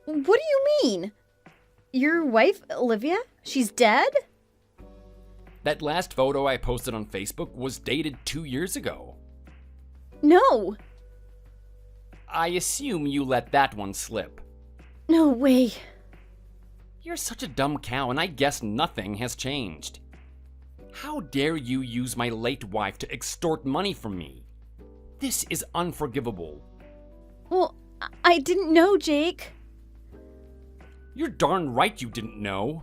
What do you mean? Your wife, Olivia? She's dead? That last photo I posted on Facebook was dated 2 years ago. No. I assume you let that one slip. No way. You're such a dumb cow, and I guess nothing has changed. How dare you use my late wife to extort money from me? This is unforgivable. Well, I didn't know, Jake. You're darn right you didn't know.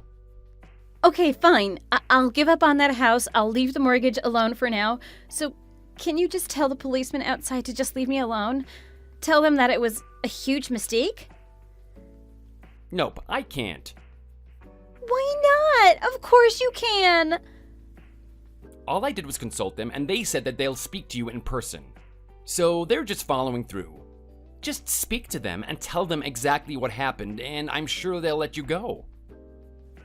Okay, fine. I'll give up on that house. I'll leave the mortgage alone for now. So, can you just tell the policeman outside to just leave me alone? Tell them that it was a huge mistake? Nope, I can't. Why not? Of course you can. All I did was consult them, and they said that they'll speak to you in person. So they're just following through. Just speak to them and tell them exactly what happened, and I'm sure they'll let you go.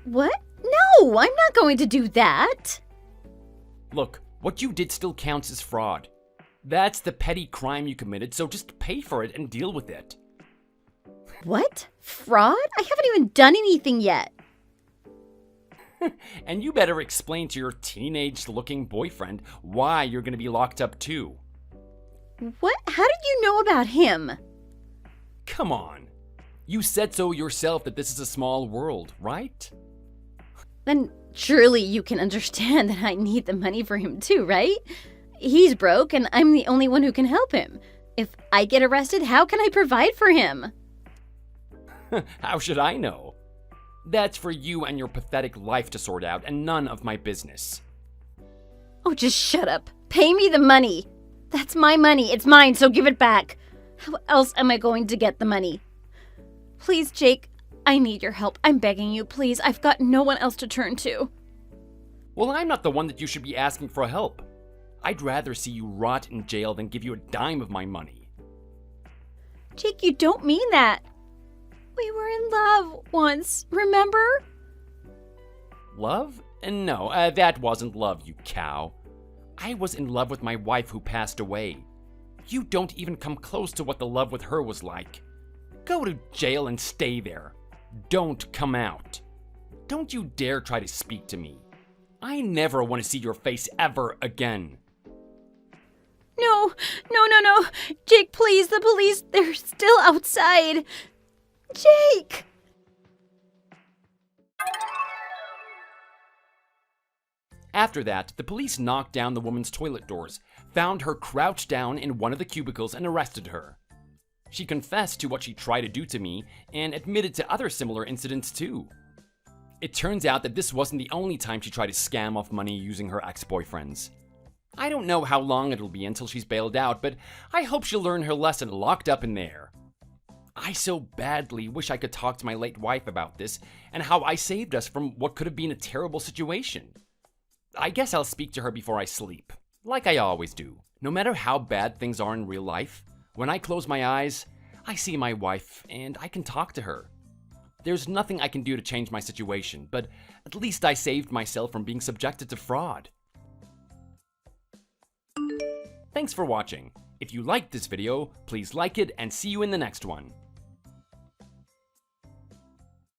What? No, I'm not going to do that. Look, what you did still counts as fraud. That's the petty crime you committed, so just pay for it and deal with it. What? Fraud? I haven't even done anything yet. And you better explain to your teenage-looking boyfriend why you're gonna be locked up too. What? How did you know about him? Come on. You said so yourself that this is a small world, right? Then Surely you can understand that I need the money for him too, right? He's broke and I'm the only one who can help him. If I get arrested, how can I provide for him? How should I know? That's for you and your pathetic life to sort out, and none of my business. Oh, just shut up. Pay me the money. That's my money. It's mine, so give it back. How else am I going to get the money? Please, Jake, I need your help. I'm begging you, please. I've got no one else to turn to. Well, I'm not the one that you should be asking for help. I'd rather see you rot in jail than give you a dime of my money. Jake, you don't mean that. We were in love once, remember? Love? No, that wasn't love, you cow. I was in love with my wife who passed away. You don't even come close to what the love with her was like. Go to jail and stay there. Don't come out. Don't you dare try to speak to me. I never want to see your face ever again. No. Jake, please, the police, they're still outside. Jake! After that, the police knocked down the woman's toilet doors, found her crouched down in one of the cubicles, and arrested her. She confessed to what she tried to do to me and admitted to other similar incidents too. It turns out that this wasn't the only time she tried to scam off money using her ex-boyfriends. I don't know how long it'll be until she's bailed out, but I hope she'll learn her lesson locked up in there. I so badly wish I could talk to my late wife about this and how I saved us from what could have been a terrible situation. I guess I'll speak to her before I sleep, like I always do. No matter how bad things are in real life, when I close my eyes, I see my wife and I can talk to her. There's nothing I can do to change my situation, but at least I saved myself from being subjected to fraud. Thanks for watching. If you liked this video, please like it and see you in the next one.